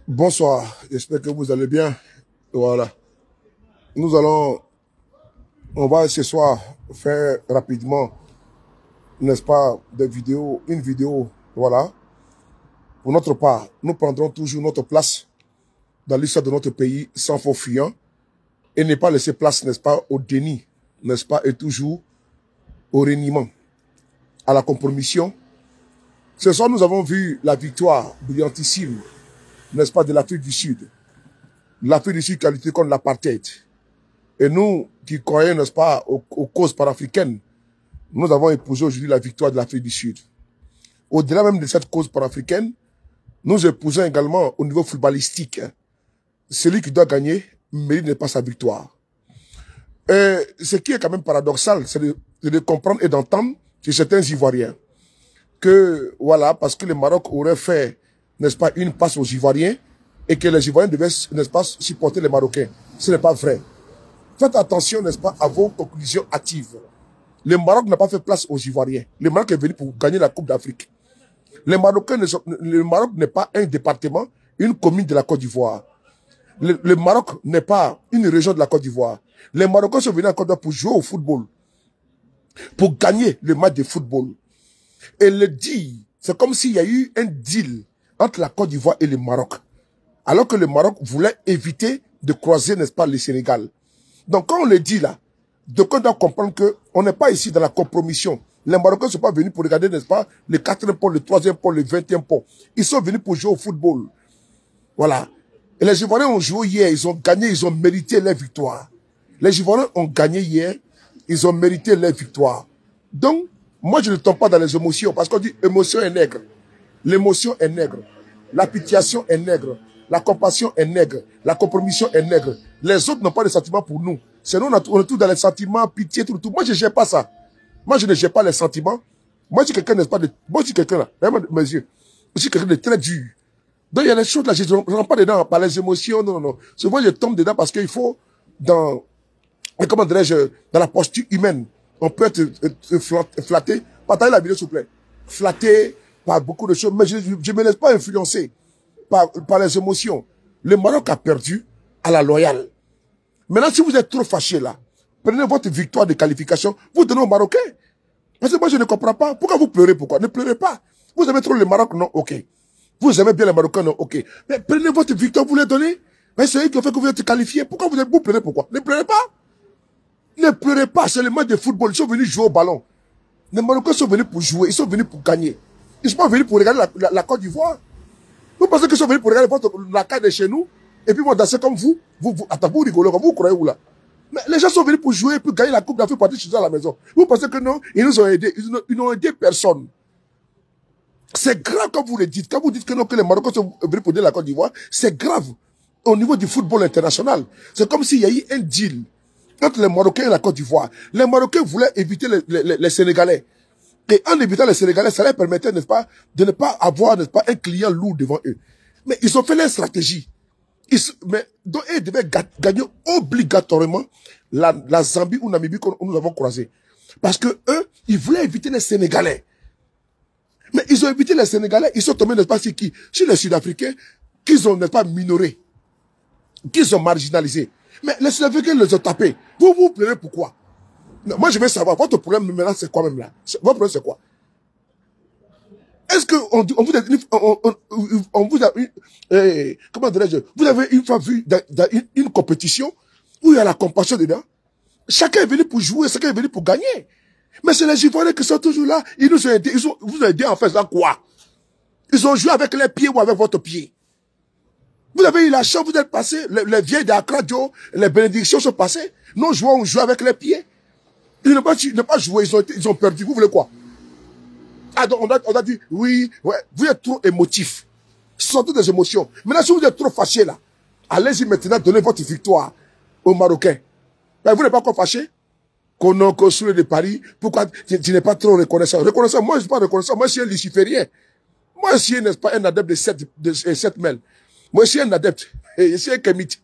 Bonsoir, j'espère que vous allez bien. Voilà. On va ce soir faire rapidement, n'est-ce pas, une vidéo, voilà. Pour notre part, nous prendrons toujours notre place dans l'histoire de notre pays sans faux fuyant et ne pas laisser place, n'est-ce pas, au déni, n'est-ce pas, et toujours au reniement, à la compromission. Ce soir, nous avons vu la victoire brillantissime, n'est-ce pas, de l'Afrique du Sud. L'Afrique du Sud qui a lutté contre l'apartheid. Et nous, qui croyons, n'est-ce pas, aux causes panafricaines, nous avons épousé aujourd'hui la victoire de l'Afrique du Sud. Au-delà même de cette cause panafricaine, nous épousons également au niveau footballistique. Celui qui doit gagner mérite pas sa victoire. Et ce qui est quand même paradoxal, c'est de comprendre et d'entendre chez certains Ivoiriens que, voilà, parce que le Maroc aurait fait, n'est-ce pas, une passe aux Ivoiriens et que les Ivoiriens devaient, n'est-ce pas, supporter les Marocains. Ce n'est pas vrai. Faites attention, n'est-ce pas, à vos conclusions hâtives. Le Maroc n'a pas fait place aux Ivoiriens. Le Maroc est venu pour gagner la Coupe d'Afrique. Le Maroc n'est pas un département, une commune de la Côte d'Ivoire. Le Maroc n'est pas une région de la Côte d'Ivoire. Les Marocains sont venus en Côte d'Ivoire pour jouer au football. Pour gagner le match de football. Et le dit, c'est comme s'il y a eu un deal entre la Côte d'Ivoire et le Maroc. Alors que le Maroc voulait éviter de croiser, n'est-ce pas, le Sénégal. Donc quand on le dit là, donc on doit comprendre qu'on n'est pas ici dans la compromission. Les Marocains ne sont pas venus pour regarder, n'est-ce pas, le 4e pôle, le 3e pôle, le 20e pôle. Ils sont venus pour jouer au football. Voilà. Et les Ivoiriens ont joué hier, ils ont gagné, ils ont mérité leur victoire. Les Ivoiriens ont gagné hier, ils ont mérité leur victoire. Donc, moi je ne tombe pas dans les émotions, parce qu'on dit émotion est nègre. L'émotion est nègre. L'appréciation est nègre. La compassion est nègre. La compromission est nègre. Les autres n'ont pas de sentiments pour nous. C'est nous, on est tous dans les sentiments, pitié, tout. Moi, je ne gère pas ça. Moi, je ne gère pas les sentiments. Moi, je suis quelqu'un, n'est-ce pas, moi, je suis quelqu'un là, vraiment, mes yeux. Je suis quelqu'un de très dur. Donc, il y a des choses là, je ne rentre pas dedans par les émotions, non. Souvent, je tombe dedans parce qu'il faut, comment dirais-je, dans la posture humaine, on peut être flatté. Partagez la vidéo, s'il vous plaît. Flatté par beaucoup de choses, mais je ne me laisse pas influencer par les émotions. Le Maroc a perdu à la loyale. Maintenant, si vous êtes trop fâché là, prenez votre victoire de qualification, vous donnez aux Marocains. Parce que moi, je ne comprends pas. Pourquoi vous pleurez? Pourquoi? Ne pleurez pas. Vous aimez trop le Maroc? Non, ok. Vous aimez bien les Marocains? Non, ok. Mais prenez votre victoire, vous les donnez. Mais c'est eux qui ont fait que vous êtes qualifié. Pourquoi vous pleurez? Pourquoi? Ne pleurez pas. Ne pleurez pas. C'est le match de football. Ils sont venus jouer au ballon. Les Marocains sont venus pour jouer. Ils sont venus pour gagner. Ils ne sont pas venus pour regarder la Côte d'Ivoire. Vous pensez qu'ils sont venus pour regarder la carte de chez nous? Et puis, vont danser comme vous. Attends, vous rigolez, vous croyez où là? Mais les gens sont venus pour jouer, pour gagner la Coupe d'Afrique, partir chez eux à la maison. Vous pensez que non? Ils nous ont aidés. Ils n'ont aidé personne. C'est grave quand vous le dites. Quand vous dites que non, que les Marocains sont venus pour aider la Côte d'Ivoire, c'est grave. Au niveau du football international. C'est comme s'il y a eu un deal entre les Marocains et la Côte d'Ivoire. Les Marocains voulaient éviter les Sénégalais. Et en évitant les Sénégalais, ça leur permettait, n'est-ce pas, de ne pas avoir, n'est-ce pas, un client lourd devant eux. Mais ils ont fait leur stratégie. Donc, ils devaient gagner obligatoirement la Zambie ou Namibie que nous avons croisé. Parce que eux, ils voulaient éviter les Sénégalais. Mais ils ont évité les Sénégalais, ils sont tombés, n'est-ce pas, sur qui? Sur les Sud-Africains, qu'ils ont, n'est-ce pas, minorés. Qu'ils ont marginalisés. Mais les Sud-Africains les ont tapés. Vous pleurez pourquoi? Non, moi, je veux savoir, votre problème maintenant, c'est quoi même là? Votre problème, c'est quoi? Est-ce que on vous a comment dirais-je, vous avez une fois vu dans une compétition où il y a la compassion dedans? Chacun est venu pour jouer, chacun est venu pour gagner. Mais c'est les Ivoiriens qui sont toujours là. Ils nous ont aidés. Vous ont aidé en faisant quoi? Ils ont joué avec les pieds ou avec votre pied. Vous avez eu la chance, vous êtes passé, les vieilles d'Accra, les bénédictions sont passées. Nos joueurs ont joué avec les pieds. Ils n'ont pas joué, ils ont perdu. Vous voulez quoi? Ah, donc on a dit, oui, ouais, vous êtes trop émotif. Sortez des émotions. Maintenant, si vous êtes trop fâché là, allez-y maintenant, donnez votre victoire aux Marocains. Mais vous n'êtes pas encore fâché? Qu'on a construit de Paris, pourquoi tu n'es pas trop reconnaissant? Reconnaissant, moi je ne suis pas reconnaissant, moi je suis un luciférien. Moi je suis, n'est-ce pas, un adepte de 7 mails. Moi je suis un adepte, je suis un kémite.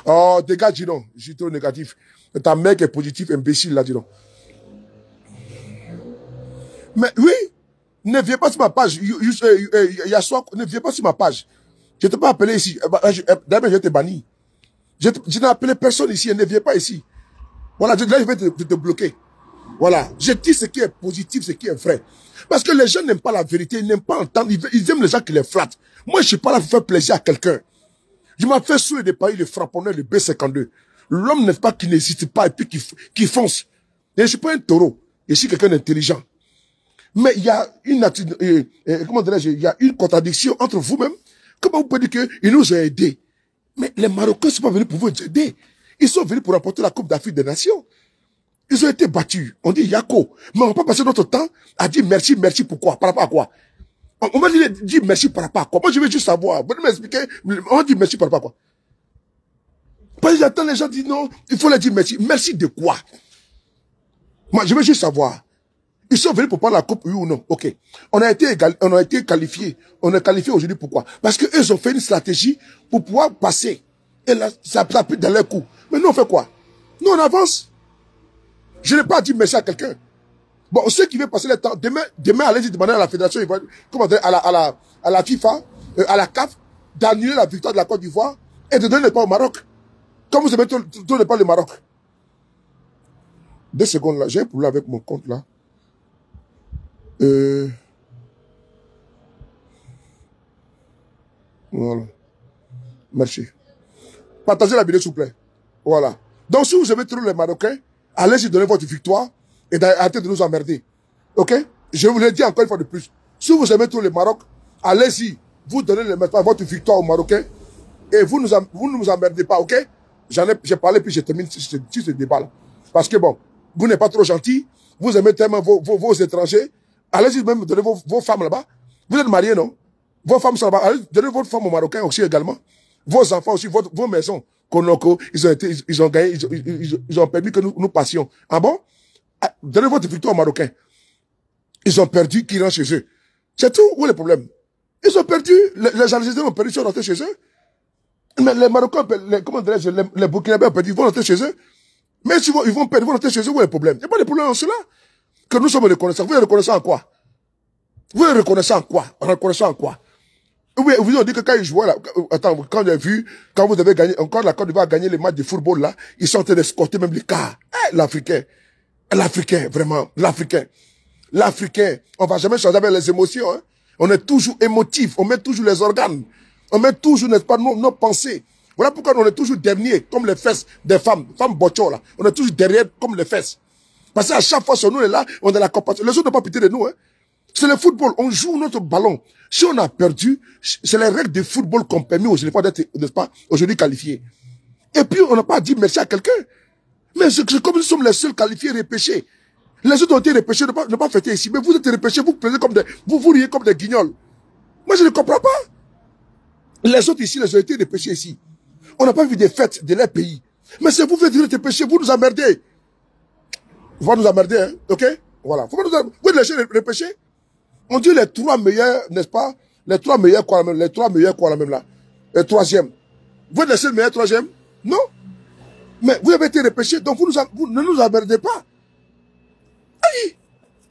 Oh, dégage, dis donc. Je suis trop négatif. Ta mec est positive, imbécile, là, dis donc. Mais oui, ne viens pas sur ma page. Ne viens pas sur ma page. Je ne t'ai pas appelé ici. D'abord, je vais te bannir. Je n'ai appelé personne ici. Ne viens pas ici. Voilà, là, je vais te bloquer. Voilà. Je dis ce qui est positif, ce qui est vrai. Parce que les gens n'aiment pas la vérité, ils n'aiment pas entendre. Ils aiment les gens qui les flattent. Moi, je ne suis pas là pour faire plaisir à quelqu'un. Je m'en fais sous les paris, le frapponneur, le B52. L'homme n'est pas qui n'hésite pas et puis qui fonce. Et je ne suis pas un taureau. Je suis quelqu'un d'intelligent. Mais il y a comment dirais-je, il y a une contradiction entre vous-même. Comment vous pouvez dire qu'il nous a aidés? Mais les Marocains ne sont pas venus pour vous aider. Ils sont venus pour remporter la Coupe d'Afrique des Nations. Ils ont été battus. On dit Yako. Mais on va pas passer notre temps à dire merci, merci pourquoi? Par rapport à quoi? On va dire merci par rapport à quoi? Moi, je veux juste savoir. Vous pouvez m'expliquer? On va dire merci par rapport à quoi? Parce que j'entends les gens dire non, il faut leur dire merci. Merci de quoi? Moi, je veux juste savoir. Ils sont venus pour prendre la coupe, oui ou non? Ok. On a été qualifiés. On est qualifié aujourd'hui, pourquoi? Parce qu'eux ont fait une stratégie pour pouvoir passer. Et là, ça pris dans leur coup. Mais nous, on fait quoi? Nous, on avance. Je n'ai pas dit merci à quelqu'un. Bon, ceux qui veulent passer le temps, demain, allez-y demander à la fédération, comment dire, à la FIFA, à la CAF, d'annuler la victoire de la Côte d'Ivoire et de donner le pas au Maroc. Comme vous aimez donner pas le Maroc. 2 secondes là, j'ai un problème avec mon compte là. Voilà. Merci. Partagez la vidéo, s'il vous plaît. Voilà. Donc, si vous aimez trop les Marocains, allez-y donner votre victoire et arrêtez de nous emmerder. Ok? Je vous l'ai dit encore une fois de plus. Si vous aimez trop le Maroc, allez-y, vous donnez votre victoire aux Marocains et vous ne nous emmerdez pas, ok? J'ai parlé puis je termine sur ce débat-là. Parce que bon, vous n'êtes pas trop gentil, vous aimez tellement vos étrangers, allez-y même donner vos femmes là-bas. Vous êtes mariés, non? Vos femmes sont là-bas. Allez, donnez votre femme aux Marocains aussi également. Vos enfants aussi, vos maisons. Konoko, ils ont gagné, ils ont permis que nous passions. Ah bon? Donnez votre victoire aux Marocains. Ils ont perdu, qui rentrent chez eux. C'est tout, où est le problème? Ils ont perdu, les Algériens ont perdu, ils sont rentrés chez eux. Mais les Marocains, comment dirais-je, les Burkinabés ont perdu, ils vont rentrer chez eux. Mais si ils vont perdre, ils vont rentrer chez eux, où est le problème? Il n'y a pas de problème en cela. Que nous sommes reconnaissants. Vous êtes reconnaissants en quoi? Vous êtes reconnaissants en quoi? Reconnaissant en quoi? Oui, vous avez dit que quand ils jouaient là, attends, quand j'ai vu, quand vous avez gagné, encore la Côte d'Ivoire a gagné les matchs de football là, ils sont en train d'escorter même les cars. L'Africain, vraiment, l'Africain, on va jamais changer avec les émotions, hein. On est toujours émotif, on met toujours les organes, on met toujours, n'est-ce pas, nos pensées. Voilà pourquoi on est toujours dernier, comme les fesses des femmes bocho là. On est toujours derrière, comme les fesses. Parce qu'à chaque fois sur nous, on est là, on a la compassion. Les autres n'ont pas pitié de nous, hein. C'est le football, on joue notre ballon. Si on a perdu, c'est les règles de football qu'on permet aux éléphants d'être, n'est-ce pas, aujourd'hui qualifiés. Et puis, on n'a pas dit merci à quelqu'un. Mais c'est comme nous sommes les seuls qualifiés repêchés. Les autres ont été repêchés, ne pas fêter ici. Mais vous êtes repêchés, vous plaisez comme vous riez comme des guignols. Moi, je ne comprends pas. Les autres ici, les ont été repêchés ici. On n'a pas vu des fêtes de leur pays. Mais c'est vous qui êtes repêchés, vous nous emmerdez. Vous allez nous emmerder, hein, ok? Voilà. Vous les laissez repêcher. On dit les 3 meilleurs, n'est-ce pas? Les 3 meilleurs quoi la même, les 3 meilleurs quoi la même là. Le 3e. Vous êtes le meilleur 3e? Non. Mais vous avez été repêché, donc vous ne nous emmerdez pas. Aïe.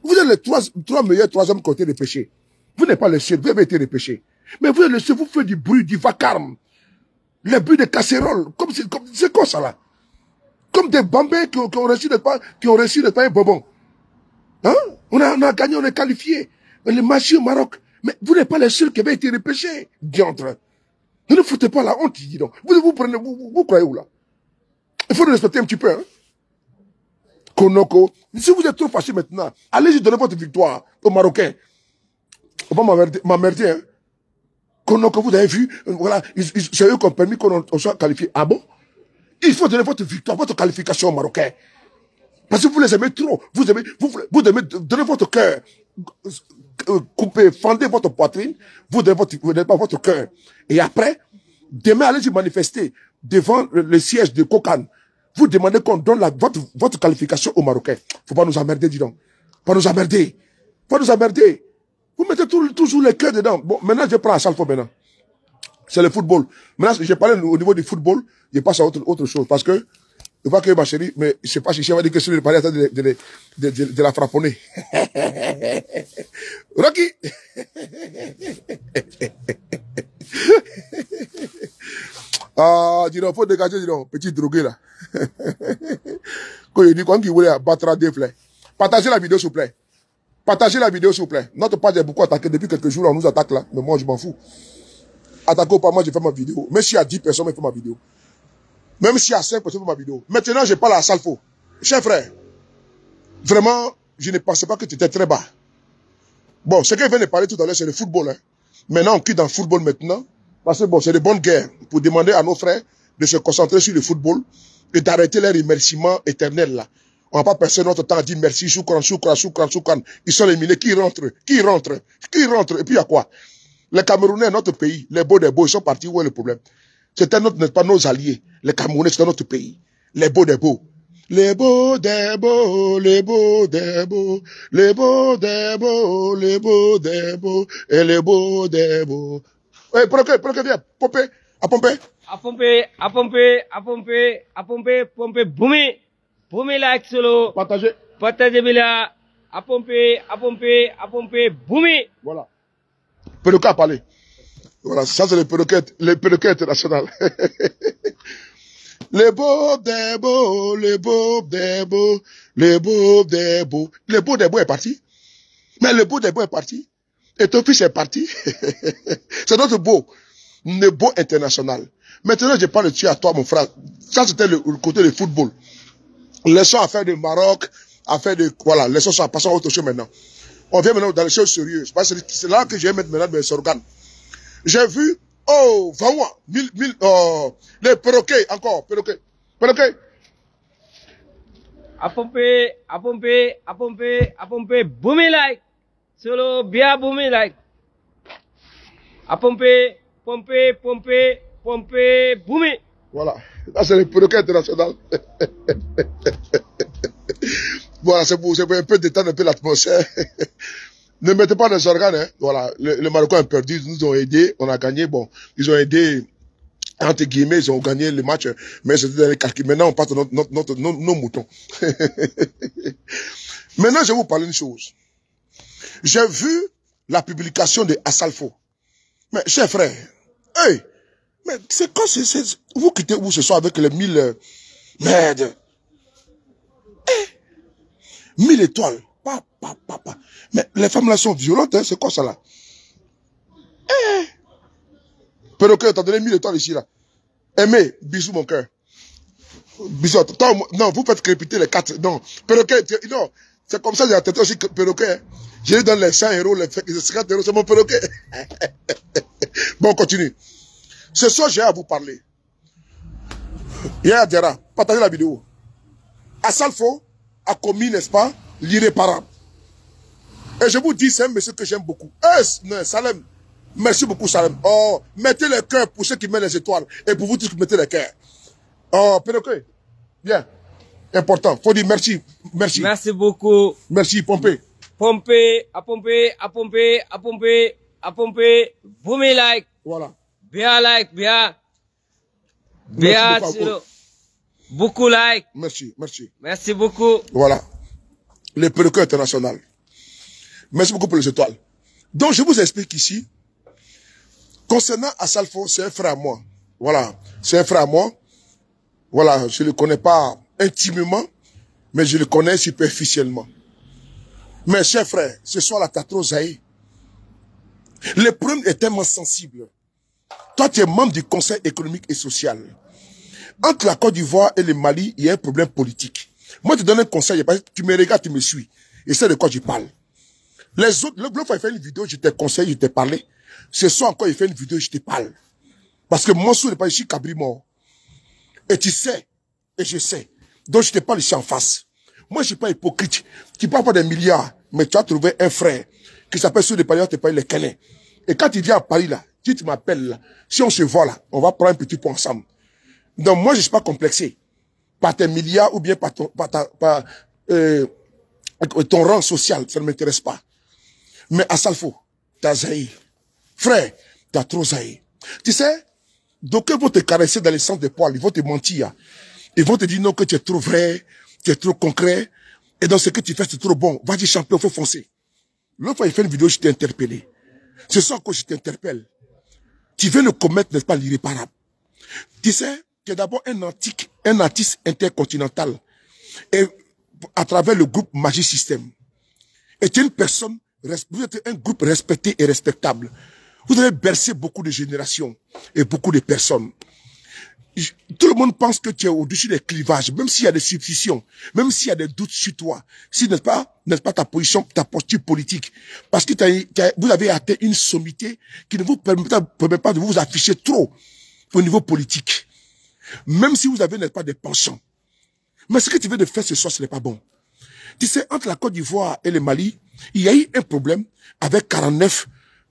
Vous êtes les 3 meilleurs 3e qui ont été repêchés. Vous n'êtes pas le seul, vous avez été repêché. Mais vous êtes le seul, vous faites du bruit, du vacarme. Les bruits de casseroles. C'est quoi ça là? Comme des bambins qui ont reçu, n'est-ce pas, un bonbon. Hein? On a gagné, on est qualifié. Les matchs au Maroc. Mais vous n'êtes pas les seuls qui avaient été repêchés, diantre. Ne foutez pas la honte, dis donc. Vous croyez où, là? Il faut nous respecter un petit peu, hein. Konoko. Si vous êtes trop fâchés maintenant, allez-y donner votre victoire aux Marocains. On va m'emmerder, hein. Konoko, vous avez vu, voilà, c'est eux qui ont permis qu'on soit qualifié. Ah bon? Il faut donner votre victoire, votre qualification aux Marocains. Parce que vous les aimez trop. Vous aimez donner votre cœur. Coupez, fendez votre poitrine, vous donnez pas votre cœur. Et après, demain, allez-y manifester devant le siège de Kokane. Vous demandez qu'on donne votre qualification aux Marocains. Faut pas nous emmerder, dis donc. Pas nous emmerder. Pas nous emmerder. Vous mettez toujours les cœurs dedans. Bon, maintenant, je prends Achalfo maintenant. C'est le football. Maintenant, j'ai parlé au niveau du football, je passe à autre chose. Parce que, je vois que ma chérie, mais je sais pas si je va dire que je vais parler de la frapponner. Rocky! Ah, dis donc, faut dégager, dis donc, petit drogué là. Quand il dit quand il voulait battre des flèches. Partagez la vidéo, s'il vous plaît. Partagez la vidéo, s'il vous plaît. Notre page est beaucoup attaquée. Depuis quelques jours, on nous attaque là. Mais moi, je m'en fous. Attaquez pas, moi, je fais ma vidéo. Même s'il y a 10 personnes, je fais ma vidéo. Même s'il y a 5 personnes, je fais ma vidéo. Maintenant, je parle à Salfo. Cher frère, vraiment, je ne pensais pas que tu étais très bas. Bon, ce que vient de parler tout à l'heure, c'est le football. Hein. Maintenant, on quitte dans le football maintenant. Parce que bon, c'est de bonnes guerres pour demander à nos frères de se concentrer sur le football et d'arrêter les remerciements éternels là. On n'a pas passé notre temps à dire merci, choukran, choukran, choukran, choukran. Ils sont éliminés. Qui rentre? Qui rentre? Qui rentre? Et puis il y a quoi? Les Camerounais, notre pays, les beaux des beaux, ils sont partis. Où est le problème? C'était n'est pas nos alliés. Les Camerounais, c'était notre pays. Les beaux des beaux. Les beaux des beaux, les beaux des beaux, les beaux des beaux, les beaux des beaux, et les beaux des beaux. Ouais, pour viens, pomper, à pomper. À pomper, à pomper, à pomper, à pomper, pomper, boumi. Boumi like solo. Partagez. Partagez bila. À pomper, à pomper, à pomper, boumi. Voilà. Perroquet a parlé. Voilà, ça c'est le perroquet international. Les beaux des beaux, les beaux des beaux, les beaux des beaux. Le beau des beaux est parti. Mais le beau des beaux est parti. Et ton fils est parti. C'est notre beau. Le beau international. Maintenant, je parle de tu à toi, mon frère. Ça, c'était le côté du football. Laissons à faire de Maroc, à faire de, voilà, laissons ça, passons à autre chose maintenant. On vient maintenant dans les choses sérieuses. C'est là que je vais mettre maintenant mes organes. J'ai vu, oh, Vawa, les perroquets, encore, perroquets. À pomper, à pomper, à pomper, à pomper, boumi like. Solo, bien boumi like. À pomper, pomper, pomper, pomper, boumi. Voilà. Là, c'est le perroquet international. Voilà, c'est pour un peu détendre un peu l'atmosphère. Ne mettez pas les organes, hein. Voilà. Les Marocains ont perdu, ils nous ont aidés, on a gagné. Bon, ils ont aidé, entre guillemets, ils ont gagné le match, mais c'était dans les calculs. Maintenant, on passe à nos moutons. Maintenant, je vais vous parler d'une chose. J'ai vu la publication de Asalfo. Mais, cher frère, hey, mais c'est quand vous quittez où ce soir avec les 1000, merde. Hey, 1000 étoiles. Mais les femmes là sont violentes, hein, c'est quoi ça là? Eh! Perroquet, t'as donné 1000 étoiles ici là. Aimé, bisous mon cœur. Bisous. Non, vous faites crépiter les 4. Non, perroquet, non. C'est comme ça, j'ai attendu aussi que perroquet. Hein. Je lui donne les 100 euros, les 50 euros, c'est mon perroquet. Bon, on continue. Ce soir, j'ai à vous parler. Yaya Diarra, partagez la vidéo. Asalfo a commis, n'est-ce pas, l'irréparable. Et je vous dis, c'est un monsieur que j'aime beaucoup. Salem, merci beaucoup Salem. Oh, mettez le cœur pour ceux qui mettent les étoiles. Et pour vous tous qui mettez le cœur. Oh, perroquet. Bien. Important. Faut dire merci. Merci. Merci beaucoup. Merci, pomper. Pomper, à pomper, à pomper, à pomper, à pomper. Boumi like. Voilà. Bien like, bien. Bien, beaucoup like. Merci, merci. Merci beaucoup. Voilà. Le perroquet international. Merci beaucoup pour les étoiles. Donc, je vous explique ici. Concernant Asalfo, c'est un frère à moi. Voilà. C'est un frère à moi. Voilà. Je ne le connais pas intimement, mais je le connais superficiellement. Mais, cher frère, ce soir, la Tatro Zaï, le problème est tellement sensible. Toi, tu es membre du Conseil économique et social. Entre la Côte d'Ivoire et le Mali, il y a un problème politique. Moi, je te donne un conseil. Tu me regardes, tu me suis. Et c'est de quoi je parle. Les autres, l'autre fois, il fait une vidéo, je te conseille, je te parlais. Ce soir encore, il fait une vidéo, je te parle. Parce que mon sourd n'est pas ici, Cabri mort. Et tu sais, et je sais. Donc, je te parle ici en face. Moi, je suis pas hypocrite. Tu parles pas des milliards, mais tu as trouvé un frère qui s'appelle Sourd de Paris, tu parles les Canets. Et quand tu viens à Paris, là, tu m'appelles, là. Si on se voit, là, on va prendre un petit point ensemble. Donc, moi, je suis pas complexé. Par tes milliards ou bien par ton rang social, ça ne m'intéresse pas. Mais Asalfo, t'as zaï. Frère, t'as trop zaï. Tu sais, d'aucuns vont te caresser dans le sens des poils, ils vont te mentir. Ils vont te dire non, que tu es trop vrai, tu es trop concret, et dans ce que tu fais, c'est trop bon. Vas-y, champion, faut foncer. L'autre fois, il fait une vidéo, je t'ai interpellé. Ce soir, quand je t'interpelle, tu viens de commettre, n'est-ce pas, l'irréparable. Tu sais, tu es d'abord un artiste intercontinental, et à travers le groupe Magic System. Et tu es une personne, vous êtes un groupe respecté et respectable. Vous avez bercé beaucoup de générations et beaucoup de personnes. Tout le monde pense que tu es au-dessus des clivages, même s'il y a des suspicions, même s'il y a des doutes sur toi, si n'est-ce pas ta position, ta posture politique. Parce que vous avez atteint une sommité qui ne vous permet pas de vous afficher trop au niveau politique. Même si vous avez, n'est-ce pas, des pensions. Mais ce que tu veux de faire ce soir, ce n'est pas bon. Tu sais, entre la Côte d'Ivoire et le Mali, il y a eu un problème avec 49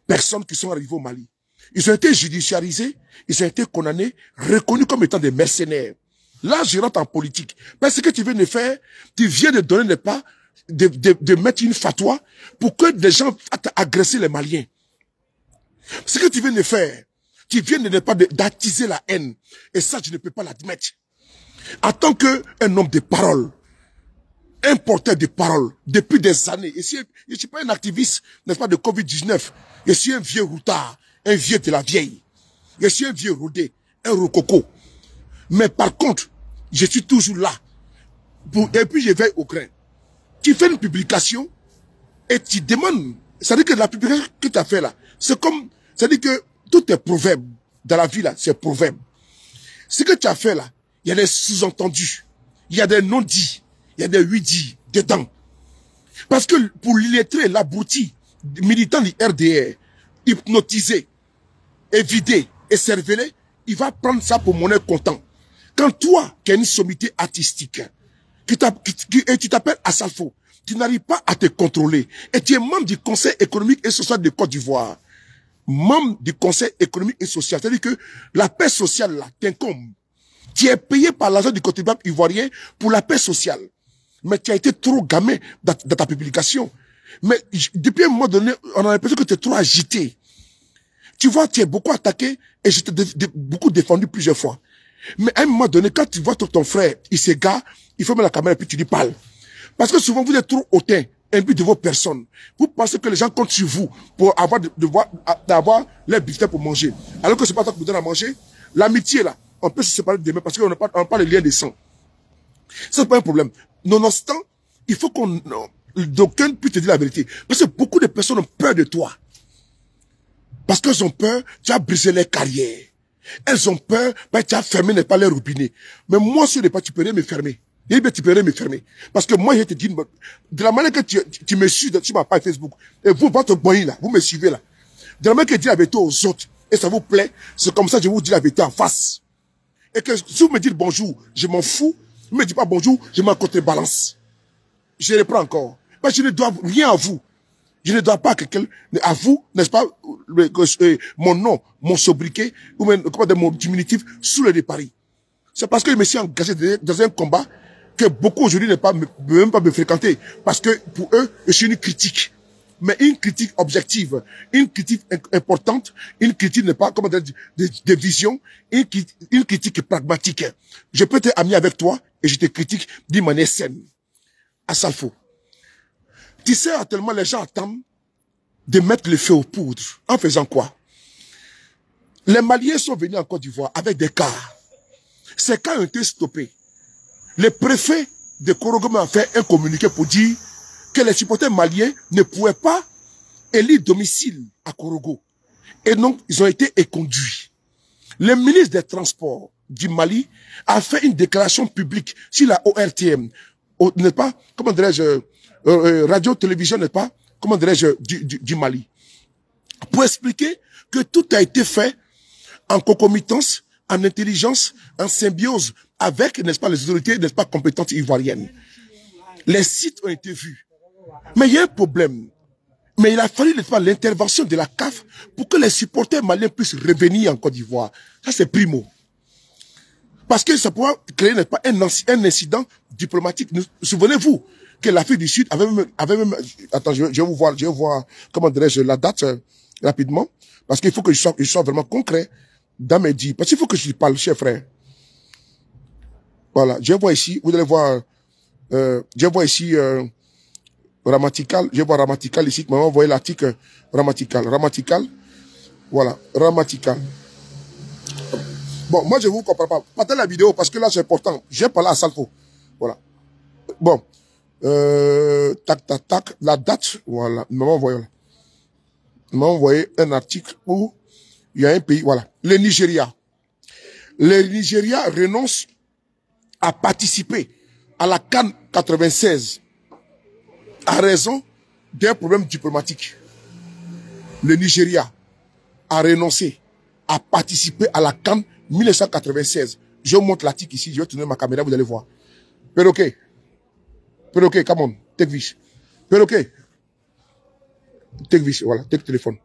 personnes qui sont arrivées au Mali. Ils ont été judiciarisés, ils ont été condamnés, reconnus comme étant des mercenaires. Là, je rentre en politique. Parce que ce que tu viens de faire, tu viens de donner, n'est-ce pas, de mettre une fatwa pour que des gens agressent les Maliens. Ce que tu viens de faire, tu viens de ne pas d'attiser la haine. Et ça, je ne peux pas l'admettre. En tant qu'un homme de parole, un porteur de parole, depuis des années, et si, je ne suis pas un activiste, n'est-ce pas, de Covid-19, je suis un vieux routard, un vieux de la vieille. Je suis un vieux rodé, un rococo. Mais par contre, je suis toujours là. Et puis je veille au grain. Tu fais une publication et tu demandes. C'est-à-dire que la publication que tu as fait là, c'est comme, c'est-à-dire que tout est proverbe. Dans la vie là, c'est proverbe. Ce que tu as fait là, il y a des sous-entendus. Il y a des non-dits. Il y a des oui-dits dedans. Parce que pour l'illettré, l'abruti, militant du RDR, hypnotisé, évidé et cervelé, il va prendre ça pour monnaie comptant. Quand toi, qui as une sommité artistique, et tu t'appelles Assalfo, tu n'arrives pas à te contrôler, et tu es membre du Conseil économique et social de Côte d'Ivoire, membre du Conseil économique et social, c'est-à-dire que la paix sociale là t'incombe. Tu es payé par l'argent du contribuable ivoirien pour la paix sociale. Mais tu as été trop gamin dans ta publication. Mais depuis un moment donné, on a l'impression que tu es trop agité. Tu vois, tu es beaucoup attaqué et je t'ai beaucoup défendu plusieurs fois. Mais à un moment donné, quand tu vois ton frère, il s'égare, il faut mettre la caméra et puis tu lui parles. Parce que souvent, vous êtes trop hautain, imbu de vos personnes. Vous pensez que les gens comptent sur vous pour avoir leur buffet pour manger. Alors que c'est pas toi qui vous donne à manger. L'amitié, là, on peut se séparer demain parce qu'on n'a pas le lien de sang. C'est pas un problème. Nonobstant, il faut d'aucun puisse te dire la vérité. Parce que beaucoup de personnes ont peur de toi. Parce qu'elles ont peur, tu as brisé leur carrière. Elles ont peur, tu as fermé, n'est pas leur robinet. Mais moi, sur les pas, tu peux rien me fermer. Tu peux rien me fermer. Parce que moi, je te dis, de la manière que tu me suis sur ma page Facebook, et vous, votre boy là, vous me suivez là. De la manière que je dis la vérité aux autres, et ça vous plaît, c'est comme ça que je vous dis la vérité en face. Et que si vous me dites bonjour, je m'en fous. Vous me dites pas bonjour, je m'en contrebalance. Je reprends encore. Parce que je ne dois rien à vous. Je ne dois pas à quelqu'un, à vous, n'est-ce pas, mon nom, mon sobriquet, ou même, mon diminutif, sous le de Paris. C'est parce que je me suis engagé dans un combat que beaucoup aujourd'hui ne peuvent même pas me fréquenter. Parce que pour eux, je suis une critique. Mais une critique objective, une critique importante, une critique n'est pas, comment dire, de vision, une critique pragmatique. Je peux être ami avec toi et je te critique d'une manière saine. Assalfo. Tu sais, actuellement, les gens attendent de mettre le feu aux poudres. En faisant quoi? Les Maliens sont venus en Côte d'Ivoire avec des cars. Ces cars ont été stoppés. Le préfet de Korogoma a fait un communiqué pour dire que les supporters maliens ne pouvaient pas élire domicile à Korogo. Et donc, ils ont été éconduits. Le ministre des Transports du Mali a fait une déclaration publique sur la ORTM, n'est-ce pas, comment dirais-je, radio-télévision, n'est-ce pas, comment dirais-je, du Mali, pour expliquer que tout a été fait en concomitance, en intelligence, en symbiose avec, n'est-ce pas, les autorités, n'est-ce pas, compétentes ivoiriennes. Les sites ont été vus. Mais il y a un problème. Mais il a fallu, n'est-ce pas, l'intervention de la CAF pour que les supporters maliens puissent revenir en Côte d'Ivoire. Ça, c'est primo. Parce que ça pourra créer, n'est-ce pas, un incident diplomatique. Souvenez-vous que l'Afrique du Sud avait même attends, je vais voir, comment dirais-je, la date rapidement, Parce qu'il faut que je sois vraiment concret dans mes dits. Parce qu'il faut que je parle, cher frère. Voilà, je vois ici, vous allez voir, je vois ici Rammatical, je vois Rammatical ici, maman, vous voyez l'article Rammatical. Rammatical, voilà, Rammatical. Bon, moi je vous comprends pas. Partez la vidéo parce que là c'est important. J'ai parlé à Salfo. Voilà. Bon. Tac, tac, tac. La date, voilà. Maman, voyez. Maman, voyez un article où il y a un pays, voilà. Le Nigeria. Le Nigeria renonce à participer à la CAN 96 à raison d'un problème diplomatique. Le Nigeria a renoncé à participer à la CAN 1996. Je vous montre l'article ici, je vais tourner ma caméra, vous allez voir. Perroquet, come on, take this. Perroquet, take this, voilà, take téléphone.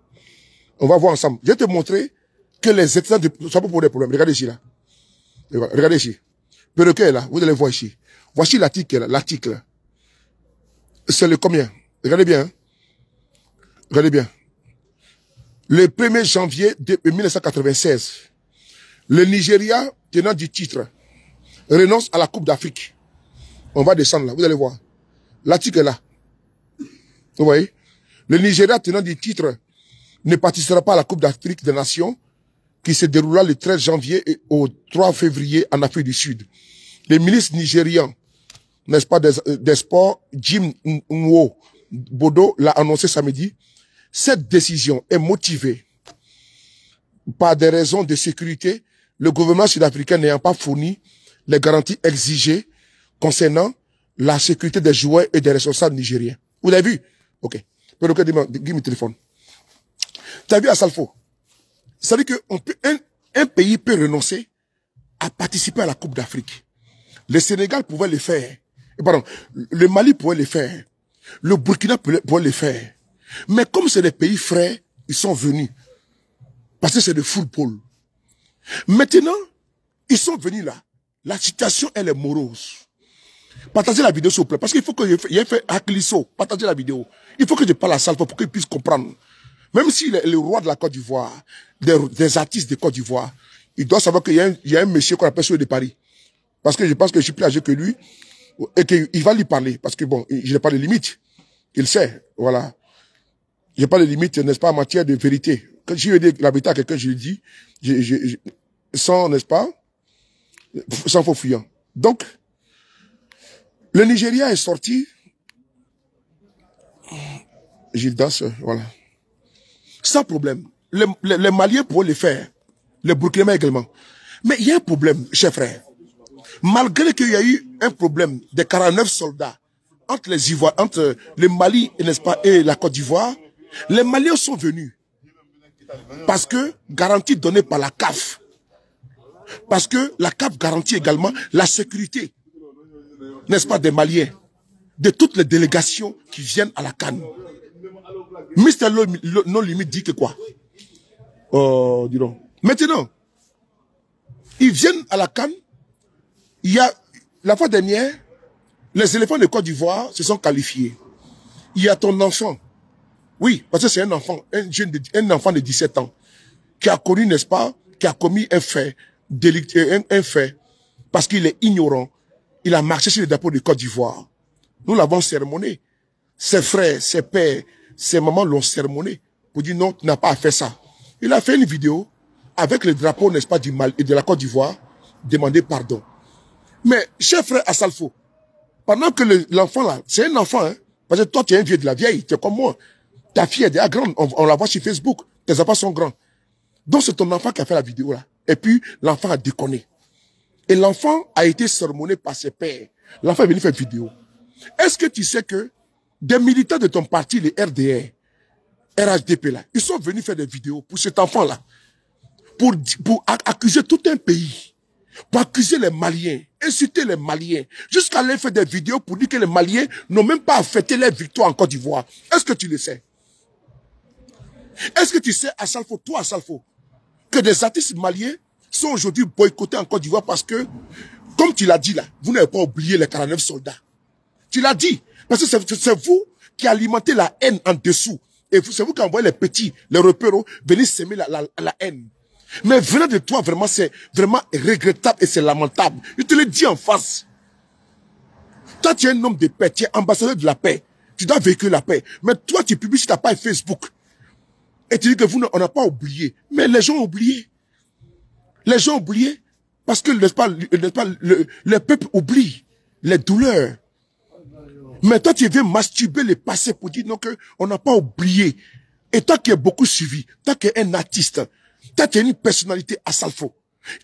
On va voir ensemble. Je vais te montrer que les étudiants ne sont pas pour des problèmes. Regardez ici, là. Regardez ici. Perroquet, là, vous allez voir ici. Voici l'article, l'article. C'est le combien? Regardez bien. Hein? Regardez bien. Le 1er janvier 1996, le Nigeria, tenant du titre, renonce à la Coupe d'Afrique. On va descendre là, vous allez voir. L'article est là. Vous voyez? Le Nigeria, tenant du titre, ne participera pas à la Coupe d'Afrique des Nations qui se déroulera le 13 janvier et au 3 février en Afrique du Sud. Le ministre nigérian, n'est-ce pas, des sports, Jim Nwo Bodo, l'a annoncé samedi. Cette décision est motivée par des raisons de sécurité, le gouvernement sud-africain n'ayant pas fourni les garanties exigées concernant la sécurité des joueurs et des responsables nigériens. Vous l'avez vu? Ok. Give me téléphone. Tu as vu à Salfo? C'est-à-dire qu'un pays peut renoncer à participer à la Coupe d'Afrique. Le Sénégal pouvait le faire. Pardon, le Mali pouvait le faire. Le Burkina pouvait le faire. Mais comme c'est des pays frères, ils sont venus. Parce que c'est de football. Maintenant, ils sont venus là. La situation, elle est morose. Partagez la vidéo, s'il vous plaît. Parce qu'il faut que je fasse Aklisso. Partagez la vidéo. Il faut que je parle à Salfo pour qu'il puisse comprendre. Même s'il est le roi de la Côte d'Ivoire, des artistes de Côte d'Ivoire, il doit savoir qu'il y a un monsieur qu'on appelle celui de Paris. Parce que je pense que je suis plus âgé que lui. Et qu'il va lui parler. Parce que bon, je n'ai pas de limite. Il sait. Voilà. Je n'ai pas de limite, n'est-ce pas, en matière de vérité. Quand je veux dire la vérité à quelqu'un, je le dis, sans, n'est-ce pas, sans faux fuyant. Donc, le Nigeria est sorti, Gildas, voilà, sans problème. Les Maliens pourraient le faire, les Burkinabés également. Mais il y a un problème, chers frères. Malgré qu'il y a eu un problème de 49 soldats entre les Ivoiriens, entre le Mali, n'est-ce pas, et la Côte d'Ivoire, les Maliens sont venus. Parce que garantie donnée par la CAF. Parce que la CAF garantit également la sécurité, n'est-ce pas, des Maliens, de toutes les délégations qui viennent à la CAN. Mister No Limit dit que quoi? Dis donc. Maintenant, ils viennent à la CAN. Il y a, la fois dernière, les éléphants de Côte d'Ivoire se sont qualifiés. Il y a ton enfant. Oui, parce que c'est un enfant, un enfant de 17 ans, qui a connu, n'est-ce pas, qui a commis un fait, un fait, parce qu'il est ignorant. Il a marché sur le drapeau de Côte d'Ivoire. Nous l'avons sermonné. Ses frères, ses pères, ses mamans l'ont sermonné pour dire non, tu n'as pas à faire ça. Il a fait une vidéo avec le drapeau, n'est-ce pas, du Mali et de la Côte d'Ivoire, demander pardon. Mais, cher frère Assalfo, pendant que l'enfant là, c'est un enfant, hein, parce que toi tu es un vieux de la vieille, tu es comme moi. Ta fille est déjà grande, on la voit sur Facebook, tes enfants sont grands. Donc c'est ton enfant qui a fait la vidéo là. Et puis l'enfant a déconné. Et l'enfant a été sermonné par ses pères. L'enfant est venu faire une vidéo. Est-ce que tu sais que des militants de ton parti, les RDR, RHDP là, ils sont venus faire des vidéos pour cet enfant là, pour accuser tout un pays, pour accuser les Maliens, insulter les Maliens, jusqu'à aller faire des vidéos pour dire que les Maliens n'ont même pas fêté leur victoire en Côte d'Ivoire. Est-ce que tu le sais? Est-ce que tu sais, Assalfo, toi Assalfo, que des artistes maliens sont aujourd'hui boycottés en Côte d'Ivoire parce que, comme tu l'as dit là, vous n'avez pas oublié les 49 soldats. Tu l'as dit, parce que c'est vous qui alimentez la haine en dessous Et c'est vous qui envoyez les petits, les repéros, venir s'aimer la haine. Mais venant de toi, vraiment, c'est vraiment regrettable et c'est lamentable. Je te le dis en face. Toi, tu es un homme de paix, tu es ambassadeur de la paix. Tu dois véhiculer la paix. Mais toi, tu publies sur ta page Facebook. Et tu dis que vous, on n'a pas oublié. Mais les gens ont oublié. Les gens ont oublié. Parce que, n'est-ce pas, le peuple oublie les douleurs. Mais toi, tu viens masturber le passé pour dire non, qu'on n'a pas oublié. Et toi qui es beaucoup suivi, toi qui es un artiste, toi qui es une personnalité à Salfo,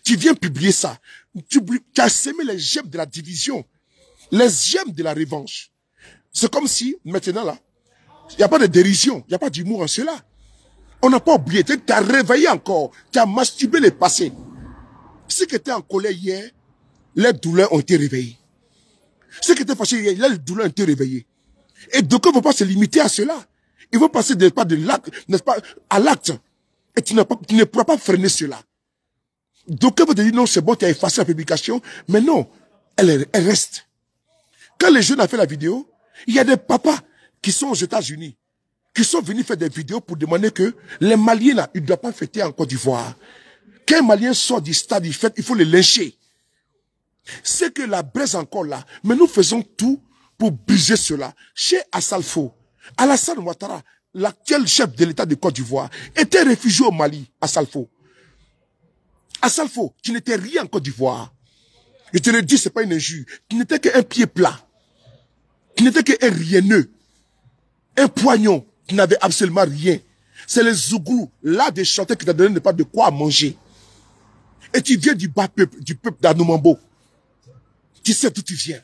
tu viens publier ça. Tu as semé les gemmes de la division, les gemmes de la revanche. C'est comme si, maintenant là, il n'y a pas de dérision, il n'y a pas d'humour en cela. On n'a pas oublié, tu as réveillé encore, tu as masturbé le passé. Ceux qui étaient en colère hier, les douleurs ont été réveillées. Ceux qui étaient fâchés hier, les douleurs ont été réveillées. Et donc, il ne faut pas se limiter à cela. Il faut passer de l'acte, n'est-ce pas, à l'acte. Et tu ne pourras pas freiner cela. Donc, vous te dire non, c'est bon, tu as effacé la publication. Mais non, elle reste. Quand les jeunes ont fait la vidéo, il y a des papas qui sont aux États-Unis, qui sont venus faire des vidéos pour demander que les Maliens, là, ils ne doivent pas fêter en Côte d'Ivoire. Quand un Malien sort du stade, il faut le lyncher. C'est que la braise encore là. Mais nous faisons tout pour briser cela. Chez Assalfo, Alassane Ouattara, l'actuel chef de l'État de Côte d'Ivoire, était réfugié au Mali, Assalfo. Assalfo, tu n'étais rien en Côte d'Ivoire. Je te le dis, ce n'est pas une injure. Tu n'étais qu'un pied plat. Tu n'étais qu'un rienneux. Un poignon. Tu n'avais absolument rien. C'est les Zougous, là, des chanteurs qui t'ont donné pas de quoi manger. Et tu viens du bas peuple, du peuple d'Anoumambo. Tu sais d'où tu viens.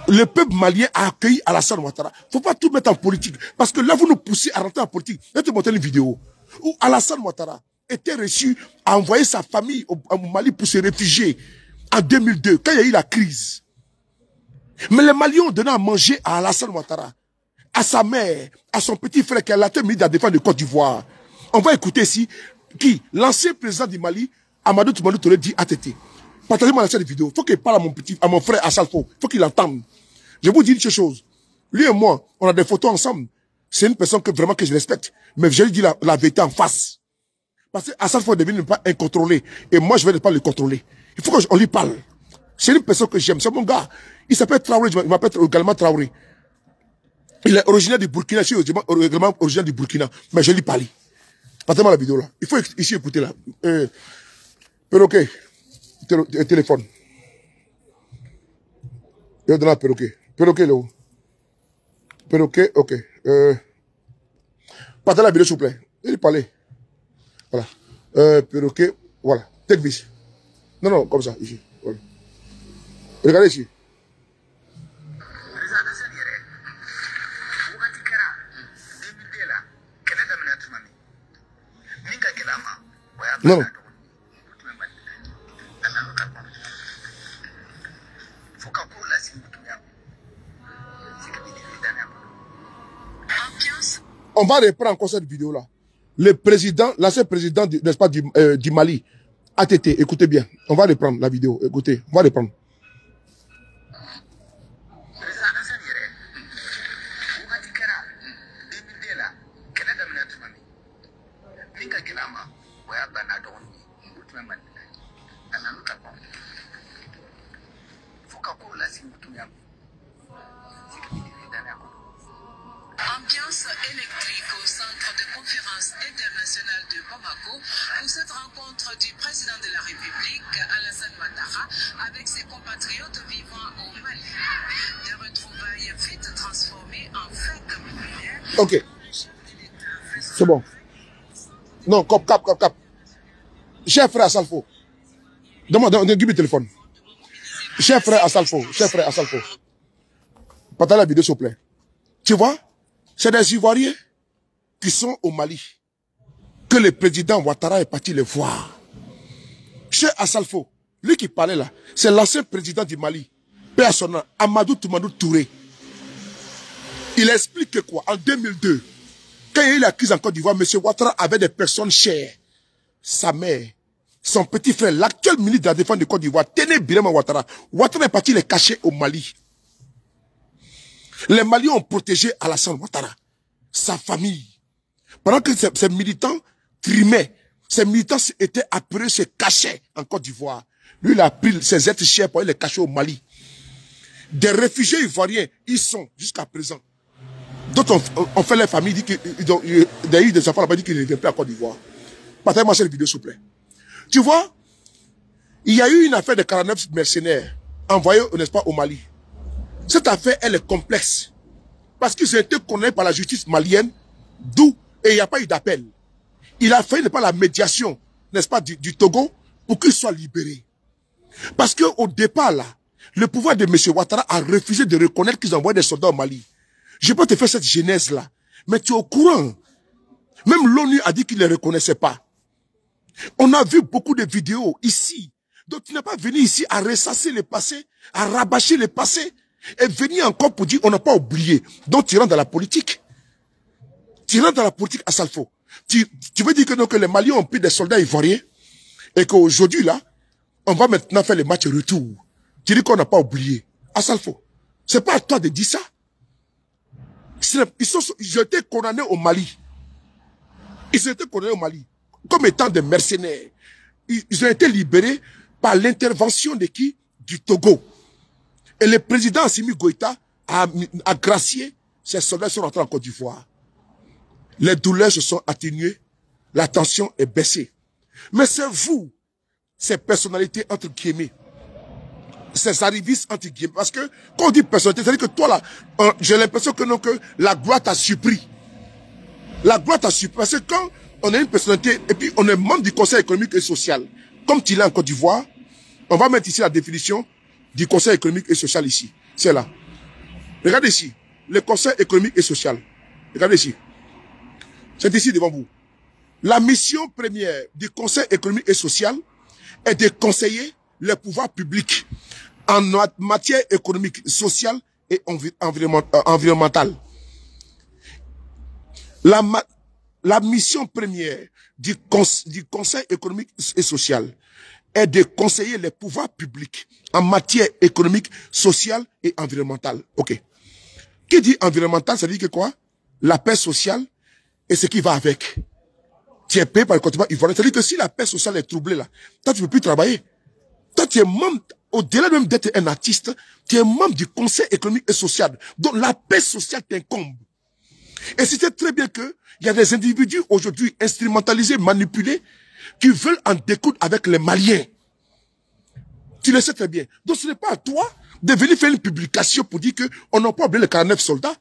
Le peuple malien a accueilli Alassane Ouattara. Il ne faut pas tout mettre en politique. Parce que là, vous nous poussez à rentrer en politique. Je vais te montrer une vidéo où Alassane Ouattara était reçu à envoyer sa famille au Mali pour se réfugier en 2002, quand il y a eu la crise. Mais les Maliens ont donné à manger à Alassane Ouattara, à sa mère, à son petit frère qui a la tête mise à défendre de Côte d'Ivoire. On va écouter ici qui, l'ancien président du Mali, Amadou Toumadou Touré, dit ATT. Partagez-moi cette vidéo. Il faut qu'il parle à mon frère Assalfo. Il faut qu'il entende. Je vous dis une chose. Lui et moi, on a des photos ensemble. C'est une personne que vraiment que je respecte. Mais je lui dis la vérité en face. Parce que Assalfo devient ne pas incontrôlé. Et moi, je ne vais pas le contrôler. Il faut qu'on lui parle. C'est une personne que j'aime. C'est mon gars. Il s'appelle Traoré. Il m'appelle également Traoré. Il est originaire du Burkina. Je suis également originaire du Burkina. Mais je lui parle. Partagez-moi la vidéo là. Il faut ici écouter là. Perroquet. Téléphone. Je vais donner à Perroquet. Perroquet là où? Perroquet, ok. Partagez la vidéo s'il vous plaît. Il parlait. Voilà. Perroquet, voilà. Take this. Non, non, comme ça, ici. Voilà. Regardez ici. Non, non. On va reprendre encore cette vidéo-là. Le président, l'ancien président, n'est-ce pas, du Mali, ATT, écoutez bien. On va reprendre la vidéo. Écoutez, on va reprendre. Ambiance électrique au centre de conférence international de Bamako pour cette rencontre du président de la République, Alassane Ouattara, avec ses compatriotes vivant au Mali. Des retrouvailles vite transformées en fête populaire. Ok. C'est bon. Non, cap. Cher frère Assalfo. Donne-moi le téléphone. Cher frère Assalfo. Partagez la vidéo s'il vous plaît. Tu vois? C'est des Ivoiriens qui sont au Mali, que le président Ouattara est parti les voir. Chez Assalfo, lui qui parlait là, c'est l'ancien président du Mali, père son nom, Amadou Toumadou Touré. Il explique que quoi, en 2002, quand il y a eu la crise en Côte d'Ivoire, M. Ouattara avait des personnes chères. Sa mère, son petit frère, l'actuel ministre de la Défense de Côte d'Ivoire, tenait bien Ouattara. Ouattara est parti les cacher au Mali. Les Maliens ont protégé Alassane Ouattara. sa famille. Pendant que ces militants trimaient, ces militants étaient appelés, se cachaient en Côte d'Ivoire. Lui, il a pris ses êtres chers pour les cacher au Mali. Des réfugiés ivoiriens, ils sont jusqu'à présent. D'autres ont fait les familles, dit qu'ils ont eu des enfants là-bas, dit qu'ils ne viennent plus à Côte d'Ivoire. Partagez-moi cette vidéo, s'il vous plaît. Tu vois, il y a eu une affaire de 49 mercenaires envoyés, n'est-ce pas, au Mali. Cette affaire, elle est complexe. Parce qu'ils ont été condamnés par la justice malienne, d'où, et il n'y a pas eu d'appel. Il a fait, n'est-ce pas, la médiation, n'est-ce pas, du Togo, pour qu'ils soient libérés. Parce qu'au départ, là, le pouvoir de M. Ouattara a refusé de reconnaître qu'ils envoient des soldats au Mali. Je peux te faire cette genèse-là. Mais tu es au courant. Même l'ONU a dit qu'il ne les reconnaissait pas. On a vu beaucoup de vidéos ici. Donc tu n'es pas venu ici à ressasser le passé, à rabâcher le passé, et venir encore pour dire on n'a pas oublié. Donc tu rentres dans la politique. Tu rentres dans la politique à Salfo. Tu veux dire que les Maliens ont pris des soldats ivoiriens et qu'aujourd'hui là, on va maintenant faire les matchs retour. Tu dis qu'on n'a pas oublié. À Salfo. C'est pas à toi de dire ça. Ils ont été condamnés au Mali. Ils ont été condamnés au Mali. Comme étant des mercenaires. Ils ont été libérés par l'intervention de qui? Du Togo. Et le président Assimi Goïta a gracié. Ces soldats sont rentrés en Côte d'Ivoire. Les douleurs se sont atténuées. La tension est baissée. Mais c'est vous, ces personnalités entre guillemets, ces arrivistes entre guillemets. Parce que quand on dit personnalité, c'est-à-dire que toi là, j'ai l'impression que non, que la gloire t'a surpris. La gloire t'a surpris. Parce que quand on a une personnalité, et puis on est membre du Conseil économique et social, comme tu l'as en Côte d'Ivoire, on va mettre ici la définition du Conseil économique et social ici. C'est là. Regardez ici. Le Conseil économique et social. Regardez ici. C'est ici devant vous. La mission première du Conseil économique et social est de conseiller le pouvoir public en matière économique, sociale et environnementale. La mission première du Conseil économique et social est de conseiller les pouvoirs publics en matière économique, sociale et environnementale. Ok. Qui dit environnemental, ça dit que quoi? La paix sociale et ce qui va avec. Tu es payé par le continent ivoirien. C'est-à-dire que si la paix sociale est troublée là, toi tu ne peux plus travailler. Toi tu es membre, au-delà même d'être un artiste, tu es membre du Conseil économique et social. Donc la paix sociale t'incombe. Et c'est très bien que il y a des individus aujourd'hui instrumentalisés, manipulés, qui veulent en découdre avec les Maliens. Tu le sais très bien. Donc ce n'est pas à toi de venir faire une publication pour dire qu'on n'a pas oublié les 49 soldats.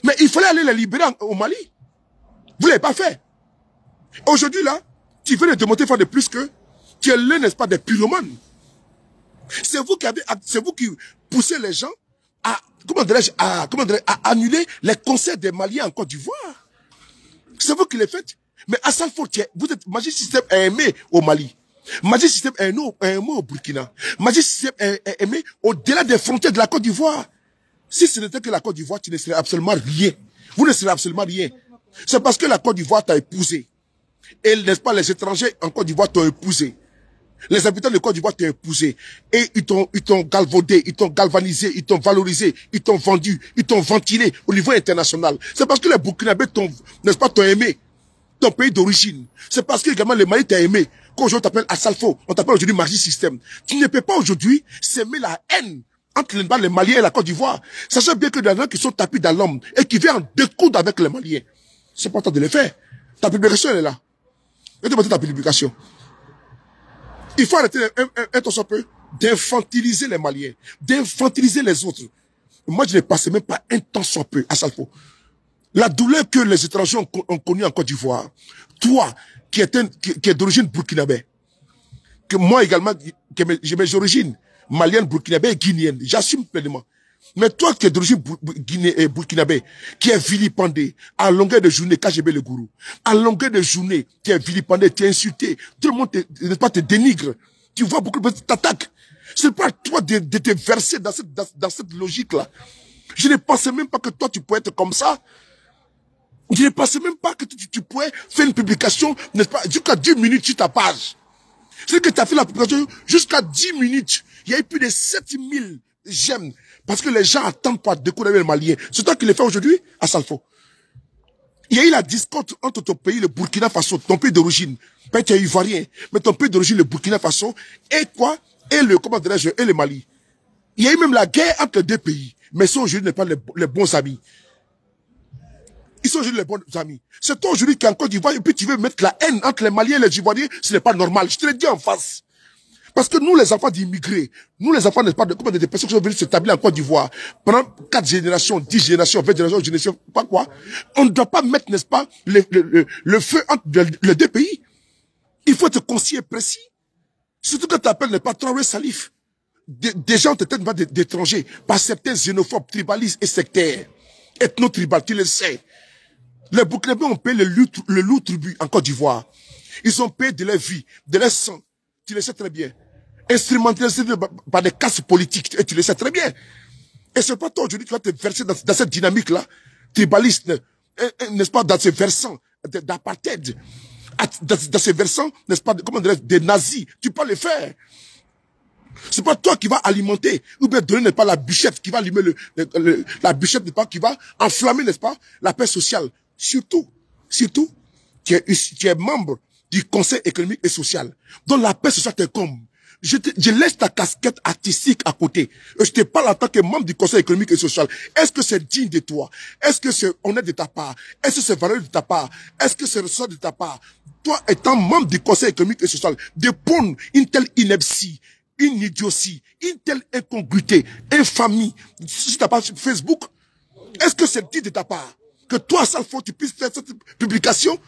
Mais il fallait aller les libérer au Mali. Vous ne l'avez pas fait. Aujourd'hui là, tu veux les démontrer fois de plus que tu es l'un, n'est-ce pas, des pyromanes. C'est vous qui poussez les gens à, à annuler les concerts des Maliens en Côte d'Ivoire. C'est vous qui les faites. Mais à Salfo, vous êtes, Magic System est aimé au Mali. Magic System est aimé au Burkina. Magic System est aimé au-delà des frontières de la Côte d'Ivoire. Si ce n'était que la Côte d'Ivoire, tu ne serais absolument rien. Vous ne serez absolument rien. C'est parce que la Côte d'Ivoire t'a épousé. Et n'est-ce pas, les étrangers en Côte d'Ivoire t'ont épousé. Les habitants de Côte d'Ivoire t'ont épousé. Et ils t'ont galvaudé, ils t'ont galvanisé, ils t'ont valorisé, ils t'ont vendu, ils t'ont ventilé au niveau international. C'est parce que les Burkinabés t'ont, n'est-ce pas, t'ont aimé. Ton pays d'origine. C'est parce que également le Mali t'a aimé. Qu'aujourd'hui on t'appelle Assalfo, on t'appelle aujourd'hui Magic System. Tu ne peux pas aujourd'hui s'aimer la haine entre les Maliens et la Côte d'Ivoire. Sachant bien que des gens qui sont tapis dans l'homme et qui viennent en découdre avec les Maliens. C'est pas temps de le faire. Ta publication elle est là. Je vais te montrer ta publication. Il faut arrêter un peu d'infantiliser les Maliens, d'infantiliser les autres. Moi, je ne passe même pas un temps soit peu à Salfo. La douleur que les étrangers ont connue en Côte d'Ivoire, toi, qui est d'origine burkinabé, que moi également, j'ai mes origines maliennes, burkinabé et guinéennes, j'assume pleinement. Mais toi qui es d'origine burkinabé, qui est vilipendé, à longueur de journée, KGB le gourou, à longueur de journée, tu es vilipendé, tu es insulté, tout le monde te dénigre, tu vois beaucoup de personnes t'attaquent. C'est pas à toi de te verser dans cette logique-là. Je ne pensais même pas que toi tu pouvais être comme ça. Je ne pensais même pas que tu pouvais faire une publication, n'est-ce pas, jusqu'à 10 minutes sur ta page. C'est que tu as fait la publication jusqu'à 10 minutes. Il y a eu plus de 7000 j'aime. Parce que les gens attendent pour découvrir le Malien. C'est toi qui le fais aujourd'hui à Salfo. Il y a eu la discorde entre ton pays, le Burkina Faso, ton pays d'origine. Ben, tu es ivoirien, mais ton pays d'origine, le Burkina Faso, et quoi? Et le, comment dirais-je, et le Mali. Il y a eu même la guerre entre les deux pays. Mais ça, aujourd'hui, n'est pas les bons amis. Ils sont aujourd'hui les bons amis. C'est toi aujourd'hui qui est en Côte d'Ivoire, et puis tu veux mettre la haine entre les Maliens et les Ivoiriens, ce n'est pas normal. Je te le dis en face. Parce que nous, les enfants d'immigrés, nous, les enfants, n'est-ce pas, comme des personnes qui sont venues s'établir en Côte d'Ivoire, pendant 4 générations, 10 générations, 20 générations, pas quoi, on ne doit pas mettre, n'est-ce pas, le feu entre les deux pays. Il faut être conscient et précis. Surtout quand tu appelles, n'est pas Traoré Salif. Des gens te traitent d'étrangers par certains xénophobes, tribalistes et sectaires, ethno-tribales, tu le sais. Les Burkinabés ont payé le lourd tribut en Côte d'Ivoire. Ils ont payé de leur vie, de leur sang. Tu le sais très bien. Instrumentalisé par des castes politiques, et tu le sais très bien. Et c'est pas toi aujourd'hui qui vas te verser dans cette dynamique-là, tribaliste, n'est-ce pas, dans ces versants d'apartheid, dans ces versants, n'est-ce pas, comment dirais-je, des nazis. Tu peux le faire. C'est pas toi qui vas alimenter, ou bien donner, n'est-ce pas, la bûchette qui va allumer la bûchette, n'est-ce pas, qui va enflammer, n'est-ce pas, la paix sociale. Surtout, tu es membre du Conseil économique et social, dont la paix sociale t'incombe. Je laisse ta casquette artistique à côté. Je te parle en tant que membre du Conseil économique et social. Est-ce que c'est digne de toi? Est-ce que c'est honnête de ta part? Est-ce que c'est valeureux de ta part? Est-ce que c'est ressort de ta part? Toi, étant membre du Conseil économique et social, de prendre une telle ineptie, une idiotie, une telle incongruité, infamie, si tu n'as pas sur Facebook, est-ce que c'est digne de ta part? Que toi, Salfo, tu puisses faire cette publication?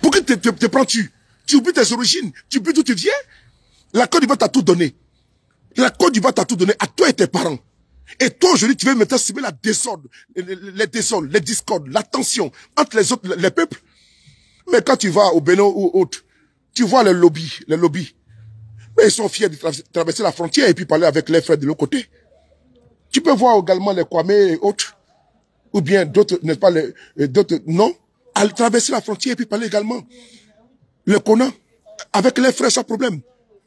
Pour que te prends-tu? Tu oublies tes origines, tu oublies d'où tu viens? La Côte d'Ivoire t'a tout donné. La Côte d'Ivoire t'a tout donné à toi et tes parents. Et toi, aujourd'hui, tu veux maintenant semer la désordre, les désordres, les discordes, la tension entre les autres, les peuples. Mais quand tu vas au Bénin ou autre, tu vois les lobbies. Mais ils sont fiers de traverser la frontière et puis parler avec les frères de l'autre côté. Tu peux voir également les Kwame et autres, ou bien d'autres, n'est-ce pas, d'autres, non, à traverser la frontière et puis parler également. Le Kona, avec les frères sans problème.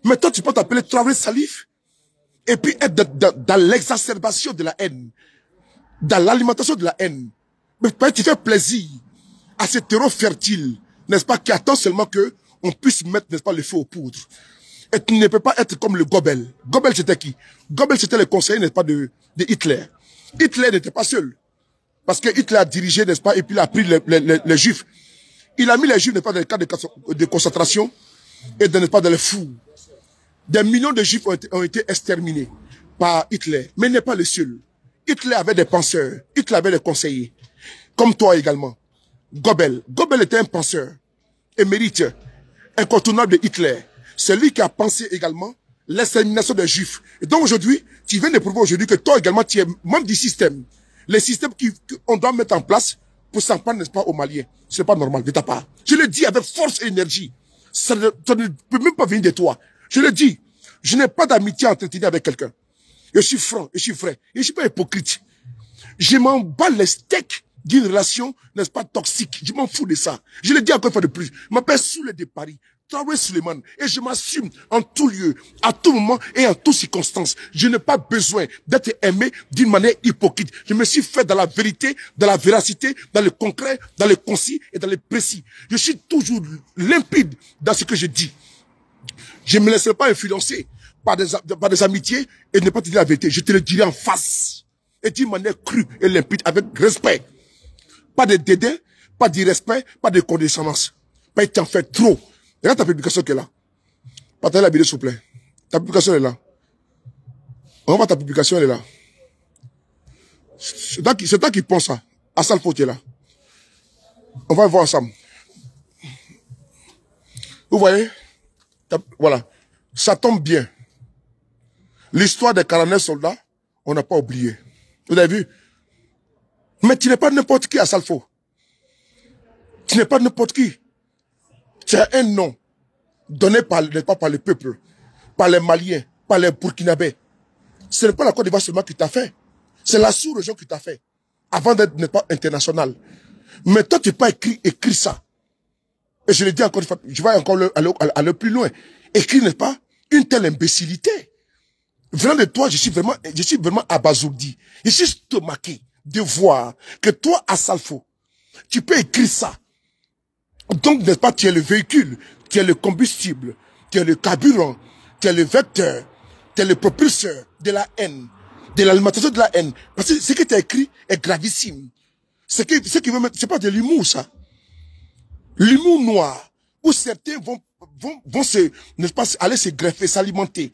Mais toi, tu peux t'appeler Traoré Salif et puis être dans l'exacerbation de la haine, dans l'alimentation de la haine. Mais tu fais plaisir à ce terreau fertile, n'est-ce pas, qui attend seulement que on puisse mettre, n'est-ce pas, le feu aux poudres. Et tu ne peux pas être comme le Goebbels. Goebbels, c'était qui? Goebbels, c'était le conseiller, n'est-ce pas, de Hitler. Hitler n'était pas seul. Parce que Hitler a dirigé, n'est-ce pas, et puis il a pris les Juifs. Il a mis les Juifs, n'est-ce pas, dans les camps de concentration et, n'est-ce pas, dans les fous. Des millions de Juifs ont été exterminés par Hitler. Mais il n'est pas le seul. Hitler avait des penseurs. Hitler avait des conseillers. Comme toi également. Goebbels. Goebbels était un penseur émérite, incontournable de Hitler. C'est lui qui a pensé également l'extermination des Juifs. Et donc aujourd'hui, tu viens de prouver aujourd'hui que toi également, tu es membre du système. Les systèmes qu'on doit mettre en place pour s'en prendre, n'est-ce pas, aux Maliens. Ce n'est pas normal de ta part. Je le dis avec force et énergie. Ça ne peut même pas venir de toi. Je le dis, je n'ai pas d'amitié à entretenir avec quelqu'un. Je suis franc, je suis vrai, et je ne suis pas hypocrite. Je m'en bats les steaks d'une relation, n'est-ce pas, toxique. Je m'en fous de ça. Je le dis encore une fois de plus. Je m'appelle Soulé de Paris, Traoré Suleiman, et je m'assume en tout lieu, à tout moment et en toutes circonstances. Je n'ai pas besoin d'être aimé d'une manière hypocrite. Je me suis fait dans la vérité, dans la véracité, dans le concret, dans le concis et dans le précis. Je suis toujours limpide dans ce que je dis. Je ne me laisserai pas influencer par des amitiés et ne pas te dire la vérité. Je te le dirai en face. Et d'une manière crue et limpide, avec respect. Pas de dédain, pas d'irrespect, pas de condescendance. Mais tu en fais trop. Regarde ta publication qui est là. Partagez la vidéo, s'il vous plaît. Ta publication est là. On voit ta publication, elle est là. C'est toi qui penses ça. À ça, le faute est là. On va voir ensemble. Vous voyez? Voilà. Ça tombe bien. L'histoire des 49 soldats, on n'a pas oublié. Vous avez vu? Mais tu n'es pas n'importe qui à Salfo. Tu n'es pas n'importe qui. Tu as un nom donné par le peuple, par les Maliens, par les Burkinabés. Ce n'est pas la Côte d'Ivoire seulement qui t'a fait. C'est la sous-région qui t'a fait. Avant d'être n'est pas international. Mais toi, tu n'as pas écrit ça. Et je le dis encore une fois, je vais encore aller plus loin. Écrit, n'est-ce pas, une telle imbécilité. Venant de toi, je suis vraiment abasourdi. Je suis stomaqué de voir que toi, à Salfo, Tu peux écrire ça. Donc, n'est-ce pas, tu es le véhicule, tu es le combustible, tu es le carburant, tu es le vecteur, tu es le propulseur de la haine, de l'alimentation de la haine. Parce que ce que tu as écrit est gravissime. Ce qui veut mettre, c'est pas de l'humour, ça. L'humour noir, où certains vont se, n'est-ce pas, aller se greffer, s'alimenter,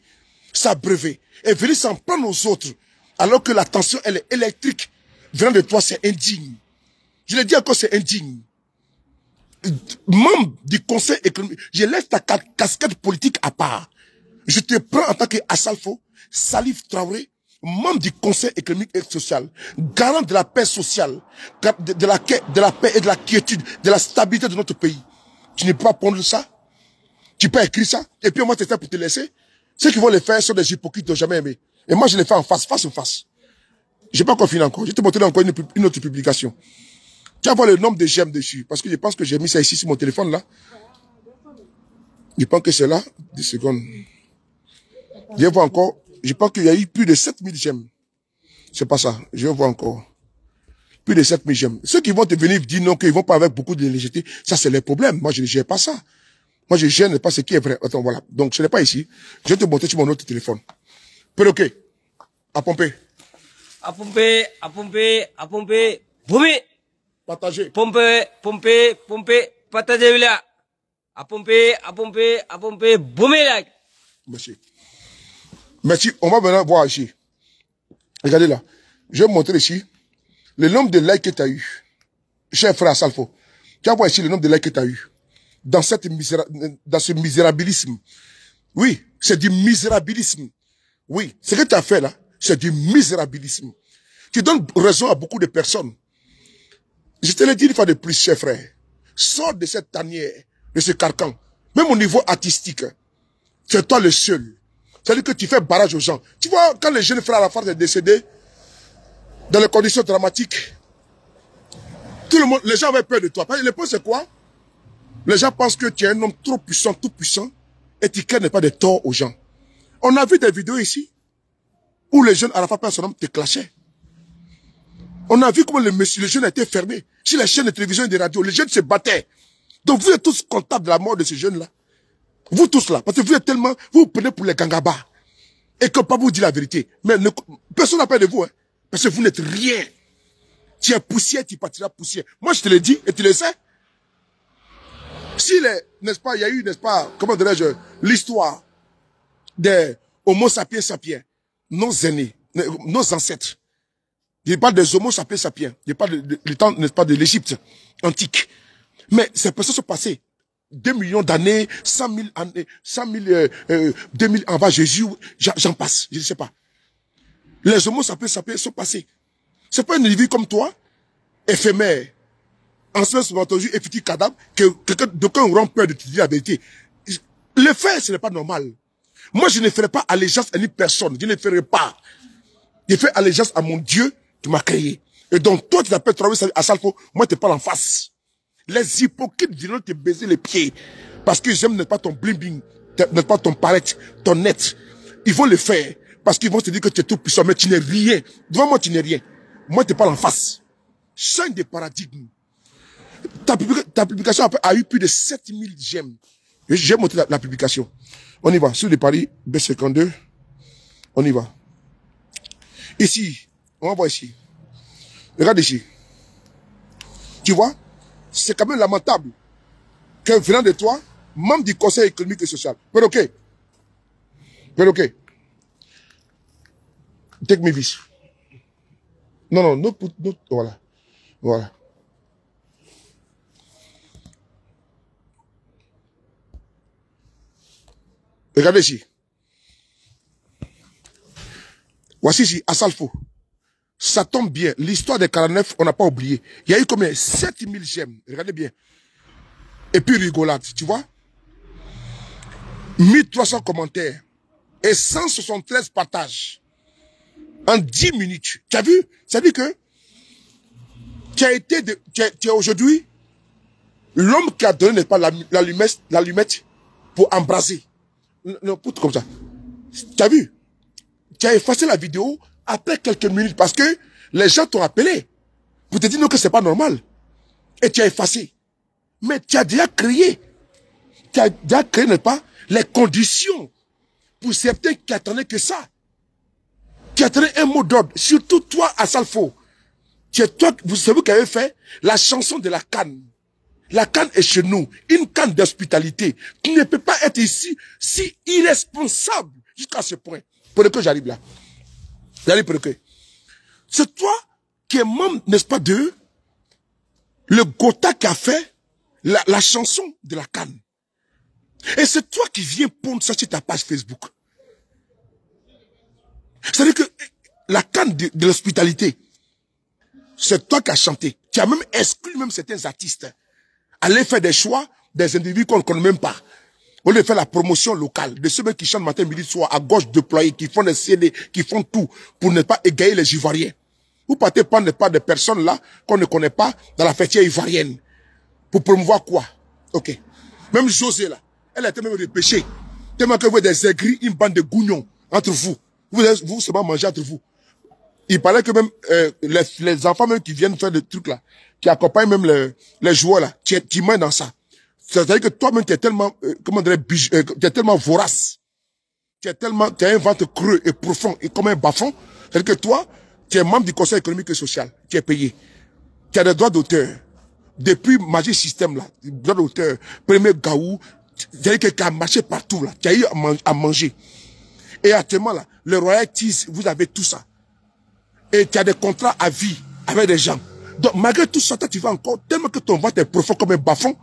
s'abreuver, et venir s'en prendre aux autres, alors que la tension, elle est électrique. Venant de toi, c'est indigne. Je le dis encore, c'est indigne. Membre du conseil économique, je laisse ta casquette politique à part. Je te prends en tant qu'Assalfo, Salif Traoré, membre du conseil économique et social, garant de la paix sociale, de la paix et de la quiétude, de la stabilité de notre pays. Tu ne peux pas prendre ça. Tu peux écrire ça. Et puis moi, c'est ça pour te laisser. Ceux qui vont le faire sont des hypocrites qui n'ont jamais aimé. Et moi, je les fais en face, face en face. Je n'ai pas encore fini encore. Je vais te montrer encore une autre publication. Tu vas voir le nombre de j'aime dessus. Parce que je pense que j'ai mis ça ici sur mon téléphone là. Je pense que c'est là. 10 secondes. Je vais voir encore. Je pense qu'il y a eu plus de 7000 j'aime. C'est pas ça. Je vais voir encore. Plus de 7000 j'aime. Ceux qui vont te venir dire non, qu'ils vont pas avec beaucoup de légèreté, ça c'est les problèmes. Moi, je ne gère pas ça. Moi, je gère pas ce qui est vrai. Attends, voilà. Donc, ce n'est pas ici. Je vais te montrer sur mon autre téléphone. Perroquet. À pomper. À pomper, à pomper, à pomper. Boumi. Partager. Pomper, pomper, pomper. Partager là. À pomper, à pomper, à pomper. Boumi là. Merci. Merci. On va maintenant voir ici. Regardez là. Je vais vous montrer ici le nombre de likes que tu as eu. Cher frère Salfo. Tu vas voir ici le nombre de likes que tu as eu. Dans ce misérabilisme. Oui, c'est du misérabilisme. Oui, ce que tu as fait là, c'est du misérabilisme. Tu donnes raison à beaucoup de personnes. Je te l'ai dit une fois de plus, cher frère. Sors de cette tanière, de ce carcan. Même au niveau artistique, c'est toi le seul. C'est-à-dire que tu fais barrage aux gens. Tu vois, quand le jeune frère Arafat est décédé, dans les conditions dramatiques, tout le monde, les gens avaient peur de toi. Le point c'est quoi? Les gens pensent que tu es un homme trop puissant, tout puissant, et tu ne pas de tort aux gens. On a vu des vidéos ici, où les jeunes Arafat par son homme te clashaient. On a vu comment les jeunes étaient fermés. Sur les chaînes de télévision et de radio, les jeunes se battaient. Donc vous êtes tous comptables de la mort de ces jeunes-là. Vous tous là, parce que vous êtes tellement, vous vous prenez pour les gangabas. Et que pas vous dire la vérité. Mais personne n'a peur de vous, hein, parce que vous n'êtes rien. Tu es poussière, tu partiras poussière. Moi je te le dis, et tu le sais. Si n'est-ce pas, il y a eu, n'est-ce pas, comment dirais-je, l'histoire des Homo sapiens sapiens, nos aînés, nos ancêtres. Je parle des Homo sapiens sapiens. Je parle du temps, n'est-ce pas, de l'Égypte antique. Mais ces personnes sont passées 2 millions d'années, 100 000 années, 100 000, 2000 avant Jésus, j'en passe, je ne sais pas. Les Homo sapiens sapiens sont passés. C'est pas un individu comme toi, éphémère, ancien spermatozoïde et petit cadavre, que d'aucuns auront peur de te dire la vérité. Le faire, ce n'est pas normal. Moi, je ne ferai pas allégeance à une personne. Je ne ferai pas. Je fais allégeance à mon Dieu qui m'a créé. Et donc, toi, tu t'appelles Traoré Assalfo, moi, je te parle en face. Les hypocrites viendront te baiser les pieds. Parce que j'aime n'est pas ton bling-bling, n'est pas ton paraître, ton net. Ils vont le faire. Parce qu'ils vont te dire que tu es tout puissant, mais tu n'es rien. Devant moi, tu n'es rien. Moi, je te parle en face. Change de paradigme. Ta publication a eu plus de 7000 j'aime. J'ai montré la publication. On y va. Sur les paris B52. On y va. Ici. On va voir ici. Regarde ici. Tu vois? C'est quand même lamentable que venant de toi, membre du Conseil économique et social. Perroquet. Perroquet. Take me this. Non, voilà. Voilà. Regardez ici. Voici ici, Assalfo. Ça tombe bien. L'histoire des 49, on n'a pas oublié. Il y a eu combien? 7000 j'aime. Regardez bien. Et puis rigolade, tu vois? 1300 commentaires. Et 173 partages. En 10 minutes. Tu as vu? Ça veut dire que tu es aujourd'hui l'homme qui a donné, n'est-ce pas, l'allumette pour embraser. Non, pour comme ça. Tu as vu? Tu as effacé la vidéo après quelques minutes parce que les gens t'ont appelé pour te dire non, que c'est pas normal. et tu as effacé. Mais tu as déjà créé, n'est-ce pas, les conditions pour certains qui attendaient que ça. Qui attendaient un mot d'ordre, surtout toi, Assalfo. Vous savez vous qui avez fait la chanson de la canne. La canne est chez nous, une canne d'hospitalité. Tu ne peux pas être ici si irresponsable jusqu'à ce point. Pour que j'arrive là. J'arrive pour que. C'est toi qui es membre, n'est-ce pas, de le Gotha qui a fait la chanson de la canne. Et c'est toi qui viens pondre ça sur ta page Facebook. C'est-à-dire que la canne de l'hospitalité, c'est toi qui as chanté. Tu as même exclu même certains artistes. Aller faire des choix des individus qu'on ne connaît même pas. Au lieu de faire la promotion locale, de ceux qui chantent matin, midi, soir, à gauche déployés, qui font des CD, qui font tout pour ne pas égayer les Ivoiriens. Vous partez prendre pas des personnes là qu'on ne connaît pas dans la fêtière ivoirienne. Pour promouvoir quoi? Ok. Même José là, elle a été même repêchée. Tellement que vous êtes des aigris, une bande de gougnons entre vous. Vous seulement mangez entre vous. Il paraît que même les enfants même qui viennent faire des trucs là, qui accompagnent même les joueurs là, tu mets dans ça. C'est-à-dire que toi-même tu es tellement, tu es tellement vorace. Tu as un ventre creux et profond et comme un bas-fond. C'est-à-dire que toi, tu es membre du Conseil économique et social. Tu es payé. Tu as des droits d'auteur. Depuis Magic System là, droits d'auteur, premier Gaou, c'est-à-dire que tu as marché partout là. Tu as eu à manger. Et actuellement là, le royalties, vous avez tout ça. Et tu as des contrats à vie avec des gens. Donc malgré tout ça, toi, tu vas encore, tellement que ton ventre est profond comme un bas-fond,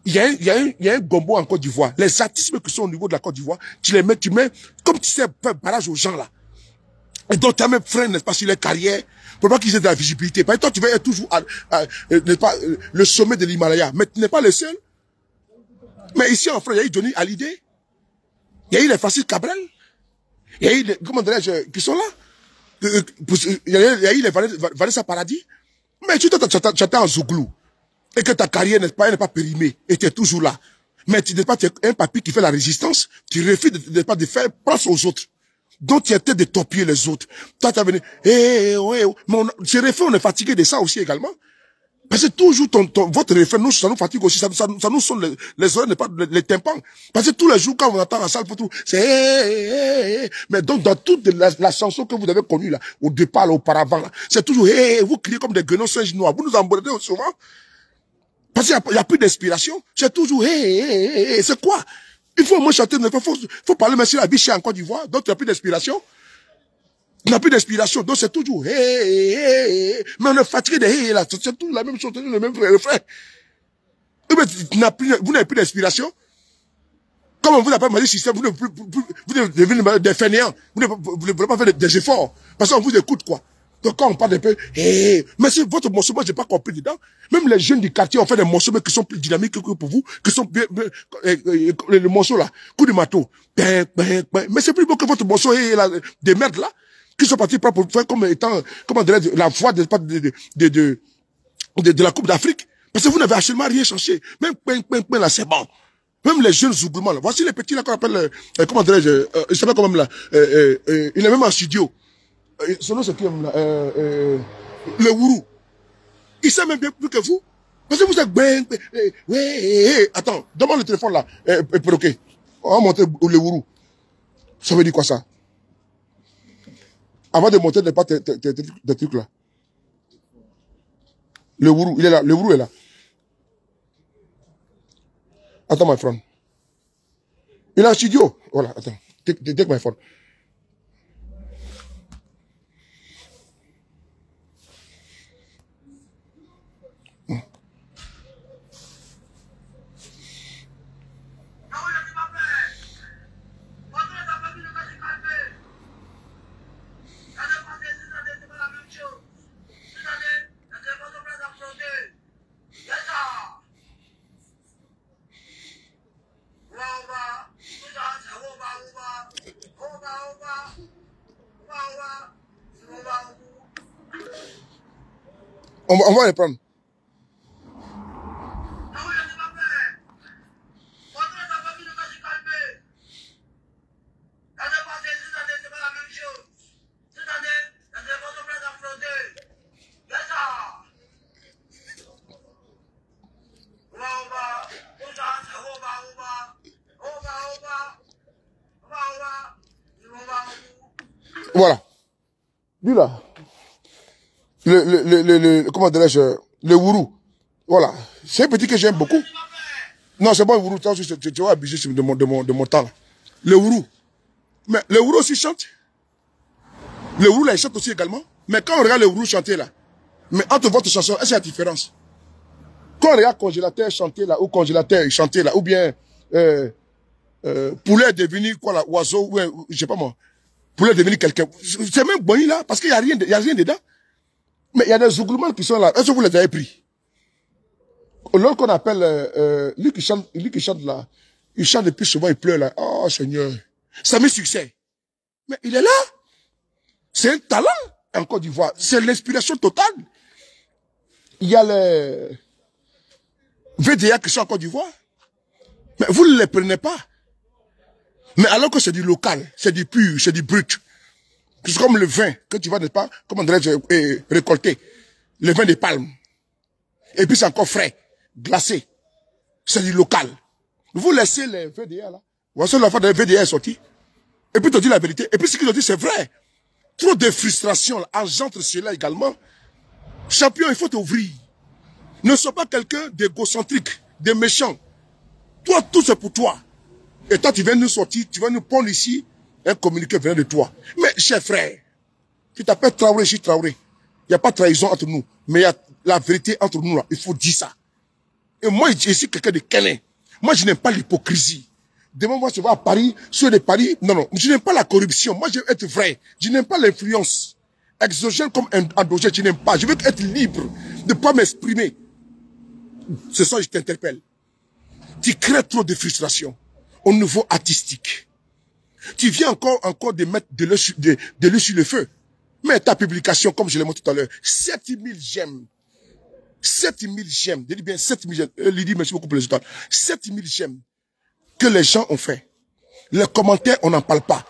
il y a un gombo en Côte d'Ivoire. Les artistes qui sont au niveau de la Côte d'Ivoire, tu mets, comme tu sais, faire barrage aux gens là. Et donc, tu as même frein, n'est-ce pas, sur les carrières, pour pas qu'ils aient de la visibilité. Parce que toi, tu vas être toujours n'est-ce pas, le sommet de l'Himalaya. Mais tu n'es pas le seul. Mais ici, en France, il y a eu Johnny Hallyday. Il y a eu les Francis Cabrel. Il y a eu les, comment dirais-je, qui sont là. Il y a eu les Vanessa Paradis. Mais tu t'es en Zouglou. Et que ta carrière n'est pas périmée. Et tu es toujours là. Mais tu n'es pas un papy qui fait la résistance. Tu refuses de faire place aux autres. Donc tu es peut-être de topier les autres. Toi, tu as venu, mais ces refrains, on est fatigué de ça aussi également. Parce que toujours votre refrain, nous, ça nous fatigue aussi, ça nous sonne les oreilles, pas les tympans. Parce que tous les jours, quand on entend en salle pour tout, c'est mais donc dans toute la chanson que vous avez connue là, au départ, là, auparavant, là, c'est toujours vous criez comme des guenons singes noirs. Vous nous embrouillez souvent. Parce qu'il n'y a plus d'inspiration. C'est toujours c'est quoi? Il faut au moins chanter, il faut parler même si la biche est en Côte d'Ivoire, donc tu n'as plus d'inspiration. Tu n'as plus d'inspiration, donc c'est toujours mais on est fatigué de là, c'est toujours la même chose, le même refrain. Vous n'avez plus d'inspiration. Comme on vous appelle Magic System, vous devenez des fainéants, vous ne voulez pas faire des efforts, parce qu'on vous écoute quoi. Donc quand on parle un peu, mais c'est votre morceau, moi j'ai pas compris dedans. Même les jeunes du quartier ont fait des morceaux qui sont plus dynamiques que pour vous, qui sont bien, le morceau là, coup de marteau, mais c'est plus beau que votre morceau des merdes là, qui sont partis pour faire comme étant, comment dire, la voix de la Coupe d'Afrique. Parce que vous n'avez absolument rien changé. Même là, c'est bon. Même les jeunes Zougoumans là, voici les petits là qu'on appelle, comment dirais-je, il s'appelle quand même là, il est même en studio. Son nom c'est qui là, le Wourou. Il sait même bien plus que vous. Parce que vous êtes attends, demande le téléphone là, perroquet. On va monter le Wourou. Ça veut dire quoi ça? Avant de monter des trucs là. Le Wourou, il est là, le Wourou est là. Attends, my friend. Il est en studio. Voilà, attends. Take my phone. On va les prendre. Voilà. Lui là. Comment dirais-je, le Wourou. Voilà. C'est un petit que j'aime beaucoup. Non, c'est bon, Wourou. Tu vas abuser de mon temps. Là. Le Wourou. Mais le Wourou aussi chante. Le Wourou là, il chante aussi également. Mais quand on regarde le Wourou chanter là, mais entre votre chanson, est-ce qu'il y a la différence? Quand on regarde Congélateur chanter là, ou Congélateur chanter là, ou bien Poulet est devenu quoi là, oiseau, ou je sais pas moi, Poulet est devenu quelqu'un. C'est même bon là, parce qu'il n'y a rien dedans. Mais il y a des zouglements qui sont là. Est-ce que vous les avez pris? L'autre qu'on appelle, lui qui chante là, il chante depuis souvent, il pleure là. Oh Seigneur, ça met succès. Mais il est là. C'est un talent en Côte d'Ivoire. C'est l'inspiration totale. Il y a les VDA qui sont en Côte d'Ivoire. Mais vous ne les prenez pas. Mais alors que c'est du local, c'est du pur, c'est du brut. C'est comme le vin que tu vas, n'est-ce pas, comment dirais-je, récolter. Le vin de palme. Et puis c'est encore frais, glacé. C'est du local. Vous laissez les VDA là. Voici la fois des VDA est sorti. Et puis tu dis la vérité. Et puis ce qu'ils ont dit c'est vrai. Trop de frustration engendre cela également. Champion, il faut t'ouvrir. Ne sois pas quelqu'un d'égocentrique, de méchant. Toi, tout c'est pour toi. Et toi, tu viens nous sortir, tu vas nous prendre ici un communiqué venant de toi. Mais, cher frère, tu t'appelles Traoré, je suis Traoré. Il n'y a pas de trahison entre nous. Mais il y a la vérité entre nous là. Il faut dire ça. Et moi, je suis quelqu'un de câlin. Moi, je n'aime pas l'hypocrisie. Demain, moi, je vais à Paris, sur les Paris. Non, non, je n'aime pas la corruption. Moi, je veux être vrai. Je n'aime pas l'influence. Exogène comme endogène, je n'aime pas. Je veux être libre de ne pas m'exprimer. C'est ça que je t'interpelle. Tu crées trop de frustration au niveau artistique. Tu viens encore de mettre de l'eau sur le feu. Mais ta publication, comme je l'ai montré tout à l'heure, 7000 j'aime. 7000 j'aime. Je dis bien 7000 j'aime. Lydie, merci beaucoup pour les résultats. 7000 j'aime que les gens ont fait. Les commentaires, on n'en parle pas.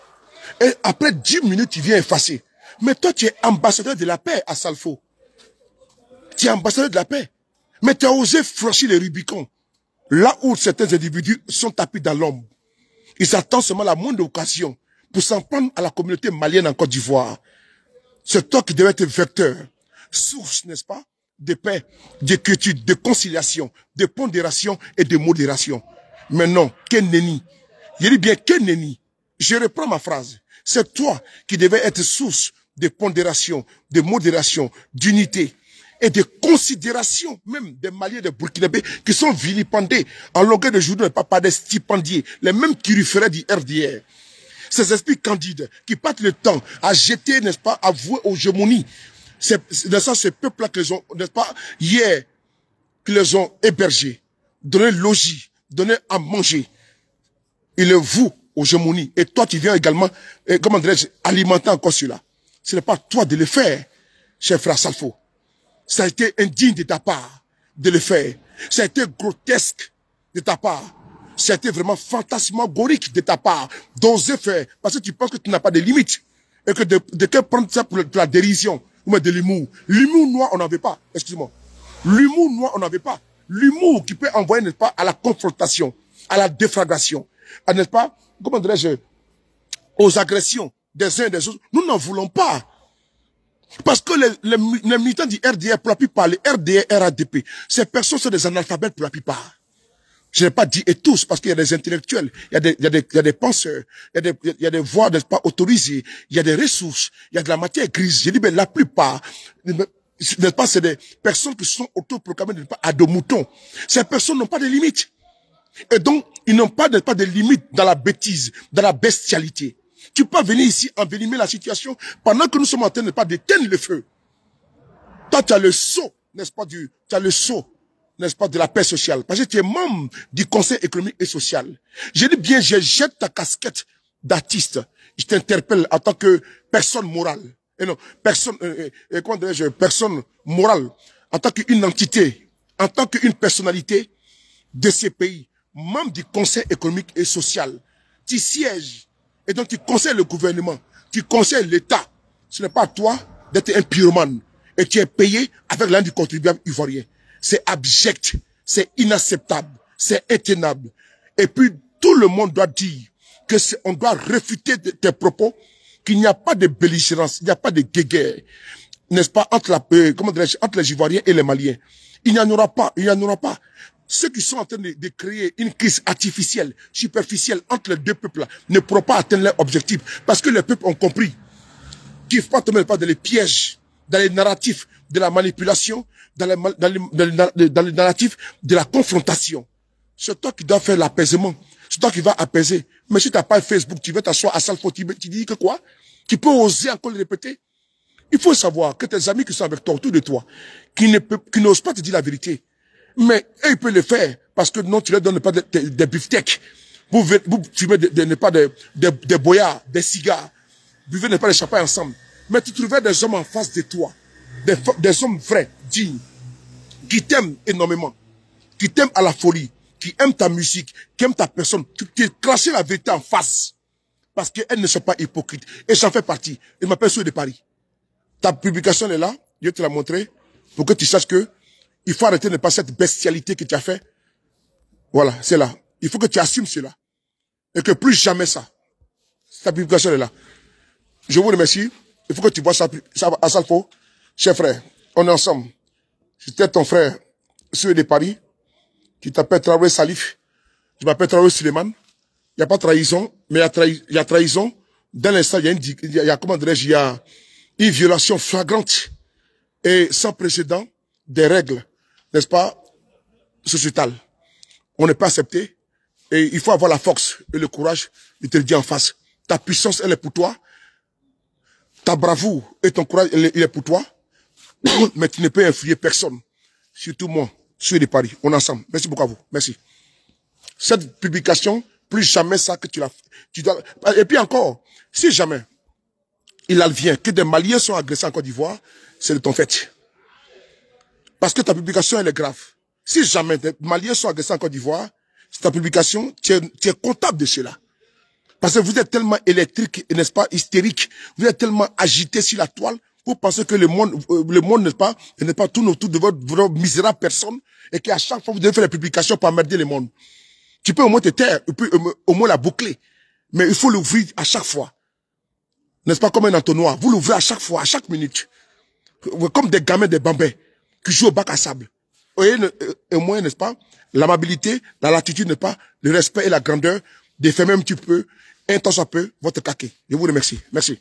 Et après 10 minutes, tu viens effacer. Mais toi, tu es ambassadeur de la paix à Salfo. Tu es ambassadeur de la paix. Mais tu as osé franchir les Rubicons. Là où certains individus sont tapis dans l'ombre. Ils attendent seulement la moindre occasion pour s'en prendre à la communauté malienne en Côte d'Ivoire. C'est toi qui devais être vecteur, source, n'est-ce pas, de paix, d'équitude, de conciliation, de pondération et de modération. Mais non, quel nenni. Je dis bien quel nenni. Je reprends ma phrase. C'est toi qui devais être source de pondération, de modération, d'unité et de considération, même des Maliens, des Burkinabés, qui sont vilipendés en longueur de journée par des stipendiers, les mêmes qui référaient du RDR. Ces esprits candides qui passent le temps à jeter, n'est-ce pas, à vouer aux gémonies. C'est ça, ce peuple-là qu'ils ont, n'est-ce pas, hier, qui les ont hébergés, donné logis, donné à manger. Ils le vouent aux gémonies. Et toi, tu viens également, comment dirais-je, alimenter encore cela. Ce n'est pas toi de le faire, cher frère Salfo. Ça a été indigne de ta part de le faire. Ça a été grotesque de ta part. Ça a été vraiment fantasmagorique de ta part d'oser faire. Parce que tu penses que tu n'as pas de limites. Et que de prendre ça pour la dérision. Ou même de l'humour. L'humour noir, on n'en veut pas. Excuse-moi. L'humour noir, on n'en veut pas. L'humour qui peut envoyer, n'est-ce pas, à la confrontation, à la déflagration, à, n'est-ce pas, comment dirais-je, aux agressions des uns et des autres. Nous n'en voulons pas. Parce que les militants du RDR, pour la plupart, les RDR, RADP, ces personnes sont des analphabètes pour la plupart. Je n'ai pas dit et tous, parce qu'il y a des intellectuels, il y a des penseurs, il y a des voix, n'est-ce pas, autorisées, il y a des ressources, il y a de la matière grise. J'ai dit, mais la plupart, n'est-ce pas, c'est des personnes qui sont autoproclamées, n'est-ce pas, à dos moutons. Ces personnes n'ont pas de limites. Et donc, ils n'ont pas, n'est-ce pas, de limites dans la bêtise, dans la bestialité. Tu peux venir ici envenimer la situation pendant que nous sommes en train, n'est-ce pas, d'éteindre le feu. Toi, tu as le sceau, n'est-ce pas, tu as le sceau, n'est-ce pas, de la paix sociale. Parce que tu es membre du Conseil économique et social. Je dis bien, je jette ta casquette d'artiste. Je t'interpelle en tant que personne morale. Et non, personne, comment dirais-je, personne morale. En tant qu'une entité, en tant qu'une personnalité de ces pays, membre du Conseil économique et social. Tu sièges. Et donc tu conseilles le gouvernement, tu conseilles l'État. Ce n'est pas à toi d'être un pyromane. Et tu es payé avec l'argent du contribuable ivoirien. C'est abject, c'est inacceptable, c'est intenable. Et puis tout le monde doit dire que on doit réfuter tes propos qu'il n'y a pas de belligérance, il n'y a pas de guéguerre, n'est-ce pas, entre entre les Ivoiriens et les Maliens. Il n'y en aura pas, il n'y en aura pas. Ceux qui sont en train de créer une crise artificielle, superficielle entre les deux peuples ne pourront pas atteindre leur objectif. Parce que les peuples ont compris qu'il ne faut pas tomber dans les pièges, dans les narratifs de la manipulation, dans les narratifs de la confrontation. C'est toi qui dois faire l'apaisement. C'est toi qui vas apaiser. Mais si tu n'as pas Facebook, tu vas t'asseoir à Salfo, tu dis que quoi? Tu peux oser encore le répéter? Il faut savoir que tes amis qui sont avec toi, autour de toi, qui n'osent pas te dire la vérité, mais eux, ils peuvent le faire parce que non, tu leur donnes pas des beefsteaks. Vous fumez des boyards, des cigares. Vous buvez pas des champagne ensemble. Mais tu trouverais des hommes en face de toi. Des hommes vrais, dignes, qui t'aiment énormément, qui t'aiment à la folie, qui aiment ta musique, qui aiment ta personne, qui crachent la vérité en face. Parce qu'elles ne sont pas hypocrites. Et j'en fais partie. Je m'appelle Souhait de Paris. Ta publication est là. Je te la montrer pour que tu saches que il faut arrêter de ne pas cette bestialité que tu as fait. Voilà, c'est là. Il faut que tu assumes cela. Et que plus jamais ça. Ta publication est là. Je vous remercie. Il faut que tu vois ça à Salfo. Cher frère, on est ensemble. J'étais ton frère, Souhait de Paris, qui t'appelle Traoré Salif. Je m'appelle Traoré Suleiman. Il n'y a pas de trahison, mais il y a trahison. Dans l'instant, il y a comment dirais-je, il y a une violation flagrante et sans précédent des règles, n'est-ce pas, sociétales. On n'est pas accepté et il faut avoir la force et le courage de te le dire en face. Ta puissance, elle est pour toi. Ta bravoure et ton courage, il est pour toi. Mais tu ne peux influer personne. Surtout moi, Souhait de Paris. On est ensemble. Merci beaucoup à vous. Merci. Cette publication, plus jamais ça que tu dois. Et puis encore, si jamais il advient que des Maliens sont agressés en Côte d'Ivoire, c'est de ton fait. Parce que ta publication, elle est grave. Si jamais des Maliens sont agressés en Côte d'Ivoire, ta publication, tu es comptable de cela. Parce que vous êtes tellement électrique, n'est-ce pas, hystérique. Vous êtes tellement agité sur la toile. Vous pensez que le monde n'est pas tout autour de votre misérable personne et qu'à chaque fois vous devez faire des publications pour emmerder le monde. Tu peux au moins te taire, tu peux au moins la boucler. Mais il faut l'ouvrir à chaque fois. N'est-ce pas, comme un entonnoir. Vous l'ouvrez à chaque fois, à chaque minute. Comme des gamins, des bambins qui jouent au bac à sable. Voyez, au moins, n'est-ce pas, l'amabilité, la latitude, n'est-ce pas, le respect et la grandeur de faire même un petit peu, un temps soit peu, votre caquet. Je vous remercie. Merci.